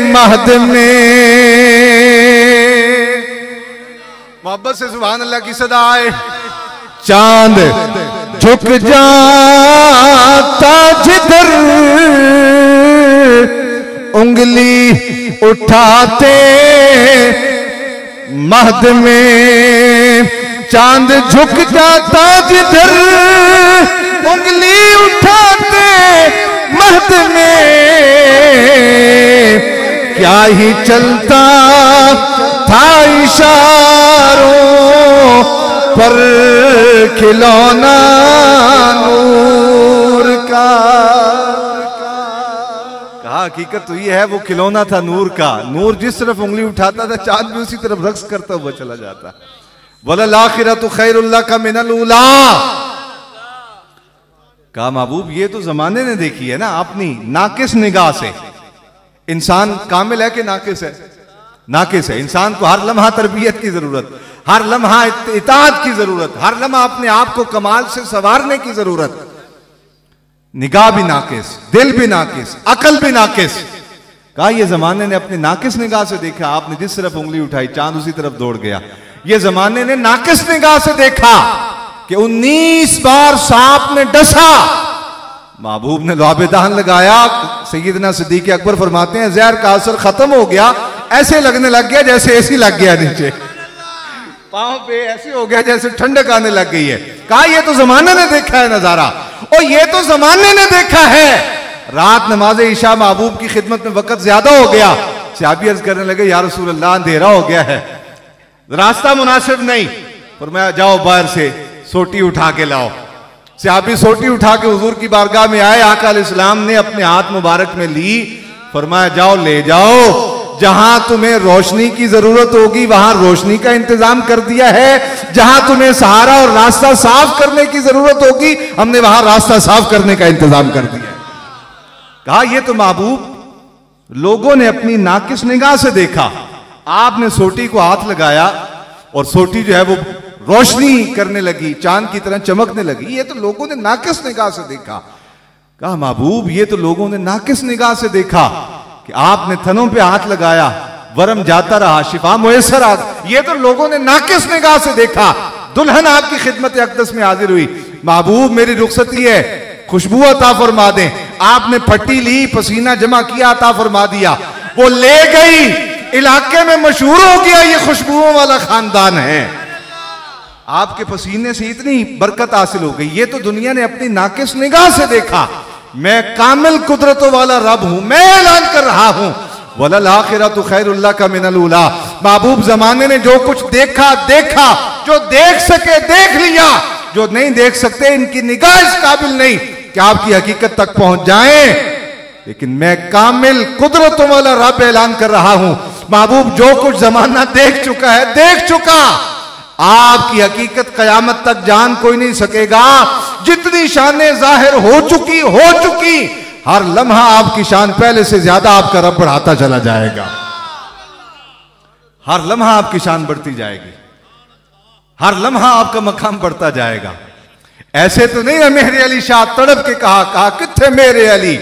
महद में। मोहब्बत से सुभान अल्लाह की सदा आए। चांद झुक जाता जिधर उंगली उठाते महद में। चांद झुक जाता जिधर उंगली उठाते महद में। क्या ही चलता था इशारों पर खिलौना नूर का। कहा हकीकत तो ये है वो खिलौना था नूर का। नूर जिस तरफ उंगली उठाता था चांद भी उसी तरफ रक्स करता हुआ चला जाता। वलल आखिरतु खैरुल लका मिनल ऊला। कहा महबूब ये तो जमाने ने देखी है ना अपनी नाकिस निगाह से। इंसान कामिल है कि नाकिस है? नाकिस है। इंसान को हर लम्हा तरबियत की जरूरत, हर लम्हा इताअत की जरूरत, हर लम्हा अपने आप को कमाल से संवारने की जरूरत। निगाह भी नाकिस, दिल भी नाकिस, अकल भी नाकिस। कहा ये जमाने ने अपनी नाकिस निगाह से देखा, आपने जिस तरफ उंगली उठाई चांद उसी तरफ दौड़ गया। ये जमाने ने नाकिस निगाह से देखा कि 19 बार सांप ने डसा, महबूब ने लुआबेदान लगाया। सैयदना सिद्दीक़ अकबर फरमाते हैं जहर का असर खत्म हो गया, ऐसे लगने लग गया जैसे एसी लग गया नीचे, पांव पे ऐसे हो गया जैसे ठंडक आने लग गई है। कहा ये तो जमाने ने देखा है नजारा, और ये तो जमाने ने देखा है। रात नमाज इशा महबूब की खिदमत में वक्त ज्यादा हो गया। सहाबी अर्ज करने लगे या रसूल अल्लाह अंधेरा हो गया है, रास्ता मुनासिब नहीं। फरमाया जाओ बाहर से सोटी उठा के लाओ। सहाबी सोटी उठा के हुजूर की बारगाह में आए। आका अलैहिस्सलाम ने अपने हाथ मुबारक में ली, फरमाया जाओ ले जाओ, जहां तुम्हें रोशनी की जरूरत होगी वहां रोशनी का इंतजाम कर दिया है, जहां तुम्हें सहारा और रास्ता साफ करने की जरूरत होगी हमने वहां रास्ता साफ करने का इंतजाम कर दिया। कहा ये तो महबूब लोगों ने अपनी नाकिस निगाह से देखा, आपने सोटी को हाथ लगाया और सोटी जो है वो रोशनी करने लगी, चांद की तरह चमकने लगी, ये तो लोगों ने नाकिस निगाह से देखा। कहा महबूब ये तो लोगों ने नाकिस निगाह से देखा कि आपने थनों पे हाथ लगाया, वरम जाता रहा, शिफा मुयस्सर आ, ये तो लोगों ने नाकिस निगाह से देखा। दुल्हन आपकी खिदमत अक़दस में हाजिर हुई, महबूब मेरी रुखसती है, खुशबू अता फरमा दें। आपने पट्टी ली, पसीना जमा किया, अता फरमा दिया, वो ले गई, इलाके में मशहूर हो गया ये खुशबुओं वाला खानदान है। आपके पसीने से इतनी बरकत हासिल हो गई। ये तो दुनिया ने अपनी नाकिस निगाह से देखा। मैं कामिल कुदरतों वाला रब हूं, मैं ऐलान कर रहा हूं, वलल आखिरतु खैरुल लका मिनल उला। महबूब जमाने ने जो कुछ देखा देखा, जो देख सके देख लिया, जो नहीं देख सकते इनकी निगाह इस काबिल नहीं कि आपकी हकीकत तक पहुंच जाएं। लेकिन मैं कामिल कुदरतों वाला रब ऐलान कर रहा हूं, महबूब जो कुछ जमाना देख चुका है देख चुका, आपकी हकीकत कयामत तक जान कोई नहीं सकेगा। जितनी शानें जाहिर हो चुकी, हर लम्हा आपकी शान पहले से ज्यादा आपका रब बढ़ाता चला जाएगा। हर लम्हा आपकी शान बढ़ती जाएगी, हर लम्हा आपका मकाम बढ़ता जाएगा। ऐसे तो नहीं है मेरे अली शाह तड़प के कहा किथे मेरे अली,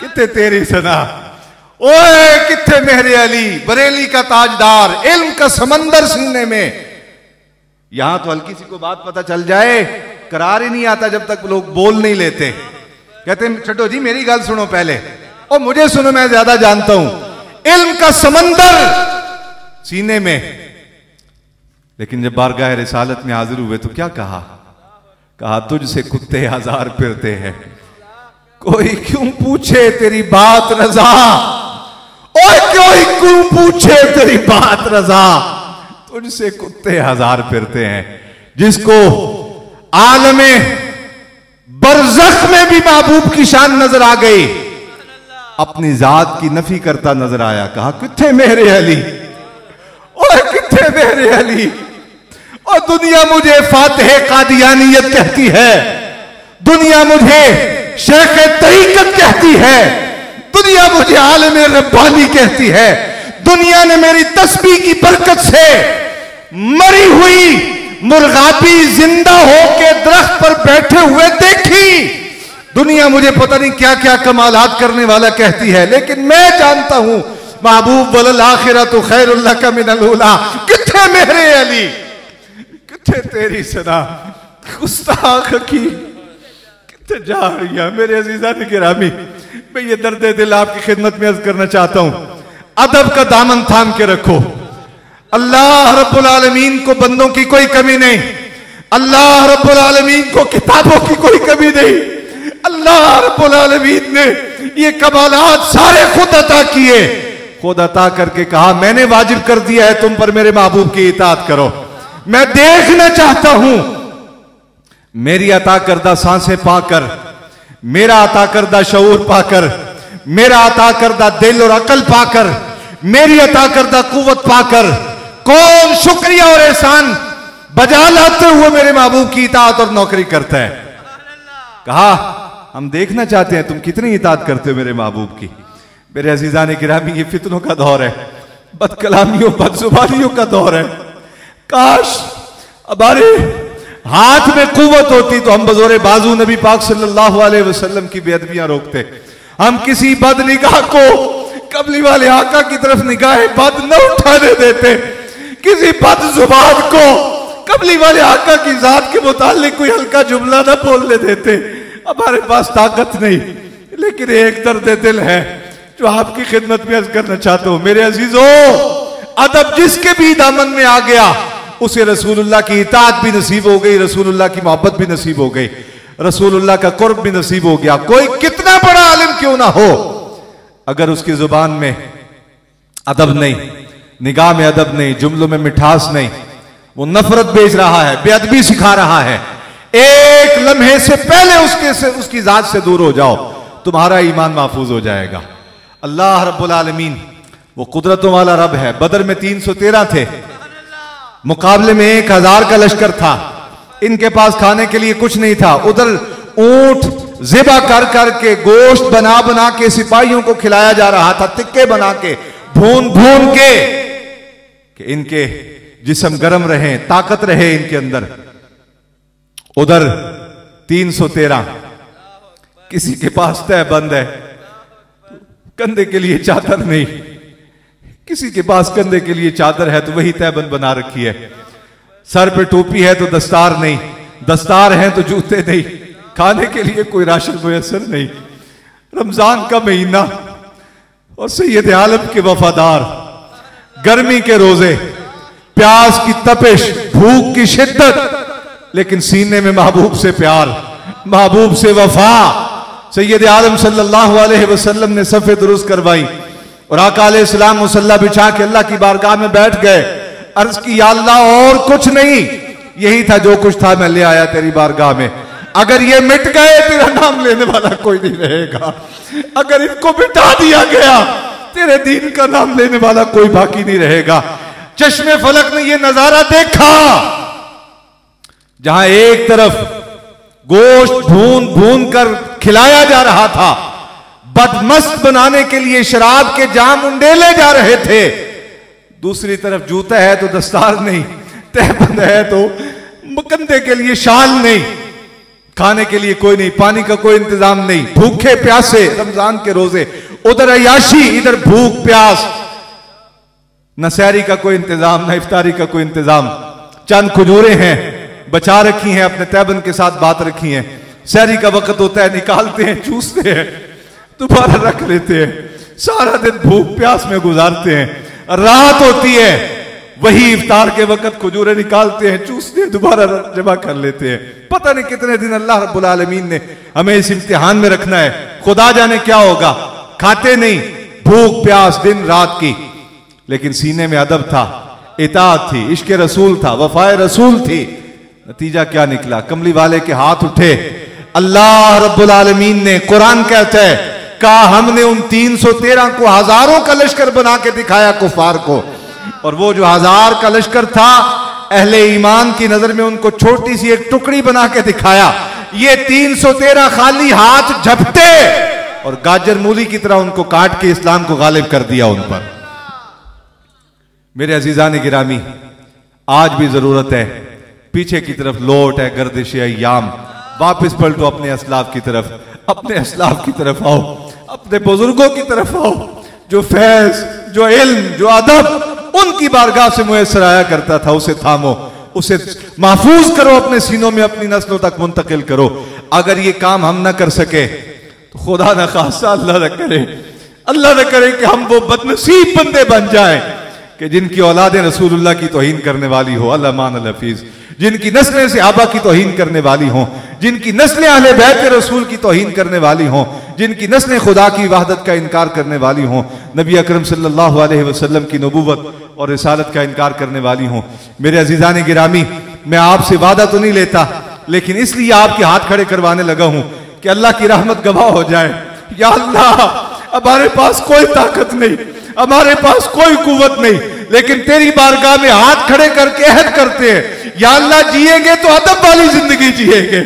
किथे तेरी सना, ओए किथे मेरे अली, बरेली का ताजदार, इल्म का समंदर सीने में। यहां तो हल्की सी को बात पता चल जाए, करार ही नहीं आता जब तक लोग बोल नहीं लेते। कहते छठो जी मेरी गल सुनो पहले, और मुझे सुनो मैं ज्यादा जानता हूं। इल्म का समंदर सीने में, लेकिन जब बारगाह रिसालत में हाजिर हुए तो क्या कहा? कहा तुझसे कुत्ते हजार फिरते हैं, कोई क्यों पूछे तेरी बात रजा, ओए कोई क्यों पूछे तेरी बात रजा, तुझसे कुत्ते हजार फिरते हैं। जिसको आलमे बरज़ख में भी महबूब की शान नजर आ गई, अपनी जात की नफी करता नजर आया। कहा किथे मेरे अली, ओए किथे मेरे अली। और दुनिया मुझे फातिह कादियानियत कहती है, दुनिया मुझे शेख तरीकत कहती है, दुनिया मुझे आलम रब्बानी कहती है। दुनिया ने मेरी तस्बीह की बरकत से मरी हुई मुर्गाबी जिंदा होके दरख्त पर बैठे हुए देखी। दुनिया मुझे पता नहीं क्या क्या कमालात करने वाला कहती है, लेकिन मैं जानता हूं महबूब वलल आखिरतु खैरुल लका मिनल उला। किथे मेरे अली, किथे तेरी सना, गुस्ताख की किथे जा रही है। मेरे अजीज़ान गिरामी, मैं ये दर्द दिल आपकी खिदमत में अर्ज करना चाहता हूं। अदब का दामन थाम के रखो। अल्लाह रब्बुल आलमीन को बंदों की कोई कमी नहीं, अल्लाह रब्बुल आलमीन को किताबों की कोई कमी नहीं। अल्लाह रब्बुल आलमीन ने ये कमालात सारे खुद अता किए, खुद अता करके कहा मैंने वाजिब कर दिया है तुम पर मेरे महबूब की इताअत करो। मैं देखना चाहता हूं मेरी अता करदा सांसें पाकर, मेरा अता करदा शऊर पाकर, मेरा अता करदा दिल और अकल पाकर, मेरी अता करदा कुव्वत पाकर कौन शुक्रिया और एहसान बजा लाते हुए मेरे महबूब की इताअत और नौकरी करता है। कहा हम देखना चाहते हैं तुम कितनी इताअत करते हो मेरे महबूब की। मेरे अजीज़ान गिरामी, ये फितनों का दौर है, बदकलामियों बदजुबानियों का दौर है। काश हमारे हाथ में कुव्वत होती तो हम बजोरे बाजू नबी पाक सल्लल्लाहु अलैहि वसल्लम की बेअदबियां रोकते। हम किसी बद निगाह को कमली वाले आका की तरफ निगाह बद न उठाने देते, किसी बद जुबान को कमली वाले आका की जात के मुताल्लिक कोई हल्का जुमला न बोलने देते। हमारे पास ताकत नहीं, लेकिन एक दर्द दिल है जो आपकी खिदमत में अर्ज करना चाहता हूं। मेरे अजीजों, अदब जिसके भी दामन में आ गया उसे रसूलुल्लाह की इताअत भी नसीब हो गई, रसूलुल्लाह की मोहब्बत भी नसीब हो गई, रसूलुल्लाह का कुर्ब भी नसीब हो गया। कोई कितना बड़ा आलिम क्यों ना हो, अगर उसकी जुबान में अदब नहीं, निगाह में अदब नहीं, जुमलों में मिठास नहीं, वो नफरत बेच रहा है, बेअदबी सिखा रहा है, एक लम्हे से पहले उसकी जात से दूर हो जाओ, तुम्हारा ईमान महफूज हो जाएगा। अल्लाह रब्बुल आलमीन वो कुदरतों वाला रब है। बदर में 313 थे, मुकाबले में 1000 का लश्कर था। इनके पास खाने के लिए कुछ नहीं था। उधर ऊंट ज़िबा कर करके गोश्त बना बना के सिपाहियों को खिलाया जा रहा था, तिक्के बना के, भून भून के, कि इनके जिस्म गर्म रहे, ताकत रहे इनके अंदर। उधर 313, किसी के पास तहबंद है, कंधे के लिए चादर नहीं, किसी के पास कंधे के लिए चादर है तो वही तहबंद बना रखी है। सर पे टोपी है तो दस्तार नहीं, दस्तार है तो जूते नहीं, खाने के लिए कोई राशन मुयसर नहीं। रमजान का महीना और सैयद आलम के वफादार, गर्मी के रोजे, प्यास की तपिश, भूख की शिद्दत, लेकिन सीने में महबूब से प्यार, महबूब से वफा। सैयद आलम सल्लल्लाहु अलैहि वसल्लम ने सफ़े दुरुस्त करवाई और आका अलैहिस्सलाम मुसल्ला बिछा के अल्लाह की बारगाह में बैठ गए। अर्ज की, या अल्लाह और कुछ नहीं, यही था जो कुछ था मैं ले आया तेरी बारगाह में। अगर ये मिट गए तेरा नाम लेने वाला कोई नहीं रहेगा, अगर इनको मिटा दिया गया तेरे दीन का नाम लेने वाला कोई बाकी नहीं रहेगा। चश्मे फलक ने यह नजारा देखा जहां एक तरफ गोश्त भून भून कर खिलाया जा रहा था, बदमस्त बनाने के लिए शराब के जाम उंडेले जा रहे थे, दूसरी तरफ जूता है तो दस्तार नहीं, तहबंद है तो कंधे के लिए शाल नहीं, खाने के लिए कोई नहीं, पानी का कोई इंतजाम नहीं, भूखे प्यासे रमजान के रोजे, उधर अयाशी इधर भूख प्यास, न सहरी का कोई इंतजाम, न इफ्तारी का कोई इंतजाम। चंद खजूरें हैं बचा रखी हैं, अपने तैबन के साथ बात रखी हैं। सहरी का वक्त होता है, निकालते हैं, चूसते हैं, दोबारा रख लेते हैं, सारा दिन भूख प्यास में गुजारते हैं। रात होती है, वही इफ्तार के वक्त खजूरें निकालते हैं, चूसते हैं, दोबारा जमा कर लेते हैं। पता नहीं कितने दिन अल्लाह रब्बुल आलमीन ने हमें इस इम्तिहान में रखना है, खुदा जाने क्या होगा। खाते नहीं, भूख प्यास दिन रात की, लेकिन सीने में अदब था, इताअत थी, इश्क रसूल था, वफाए रसूल थी। नतीजा क्या निकला? कमली वाले के हाथ उठे। अल्लाह रब्बुल आलमीन ने, कुरान कहता है, कहा हमने उन 313 को हजारों का लश्कर बना के दिखाया कुफार को, और वो जो 1000 का लश्कर था अहले ईमान की नजर में उनको छोटी सी एक टुकड़ी बना के दिखाया। ये 313 खाली हाथ झपटे और गाजर मूली की तरह उनको काट के इस्लाम को गालिब कर दिया उन पर। मेरे अजीजान गिरामी, आज भी जरूरत है पीछे की तरफ लौट है, गर्दिश अय्याम, वापस पलटो अपने असलाफ की तरफ, अपने असलाफ की तरफ आओ, अपने बुजुर्गों की तरफ आओ, जो फैज, जो इल्म, जो अदब उनकी बारगाह से मुयसर आया करता था, उसे थामो, उसे महफूज करो, अपने सीनों में अपनी नस्लों तक मुंतकिल करो। अगर ये काम हम ना कर सके तो खुदा न खासा, अल्लाह न करे, अल्लाह न करे कि हम वो बदनसीब बंदे बन जाएं कि जिनकी औलादे रसूलुल्लाह की तौहीन करने वाली हो, अल्लाह मान अल हफीज, जिनकी नस्लें सहाबा की तौहीन करने वाली हों, जिनकी नस्लें अहले बैत रसूल की तौहीन करने वाली हों, जिनकी नस्लें खुदा की वहदत का इनकार करने वाली हों, नबी अकरम सल्लल्लाहु अलैहि वसल्लम की नबूवत और रिसालत का इनकार करने वाली हों। मेरे अजीजान गिरामी, मैं आपसे वादा तो नहीं लेता, लेकिन इसलिए आपके हाथ खड़े करवाने लगा हूं कि अल्लाह की रहमत गवाह हो जाए। या अल्लाह, हमारे पास कोई ताकत नहीं, हमारे पास कोई कुव्वत नहीं, लेकिन तेरी बारगाह में हाथ खड़े करके अहद करते हैं, या अल्लाह जिएंगे तो अदब वाली जिंदगी जिएंगे,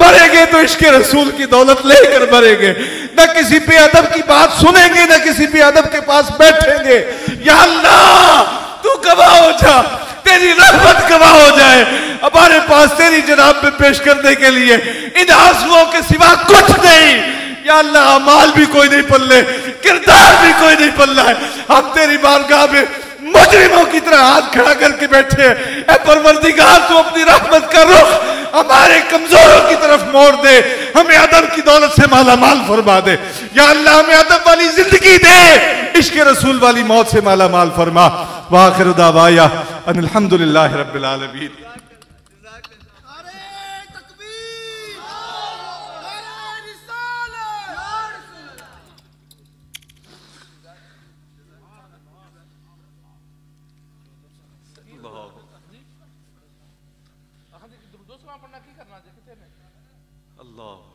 मरेंगे तो इश्क रसूल की दौलत लेकर मरेंगे, न किसी पे अदब की बात सुनेंगे, न किसी पे अदब के पास बैठेंगे। या अल्लाह, तू गवाह हो जा, तेरी रहमत गवाह हो जाए, हमारे पास तेरी जनाब में पेश करने के लिए इन आंसुओं के सिवा कुछ नहीं। या अल्लाह, माल भी कोई नहीं पल्ले, किरदार भी कोई नहीं पल्ला है, हम तेरी बारगाह में मुजरिमों की तरह हाथ खड़ा करके बैठे हैं। ऐ परवरदिगार, तू अपनी रहमत का रुख हमारे कमजोरों की तरफ मोड़ दे, हमें अदब की दौलत से माला माल फरमा दे। या अल्लाह, हमें अदब वाली जिंदगी दे, इश्क रसूल वाली मौत से माला माल फरमा। व आखिरु दावाया अनिल हम्दुलिल्लाहि रब्बिल आलमीन। अल्लाह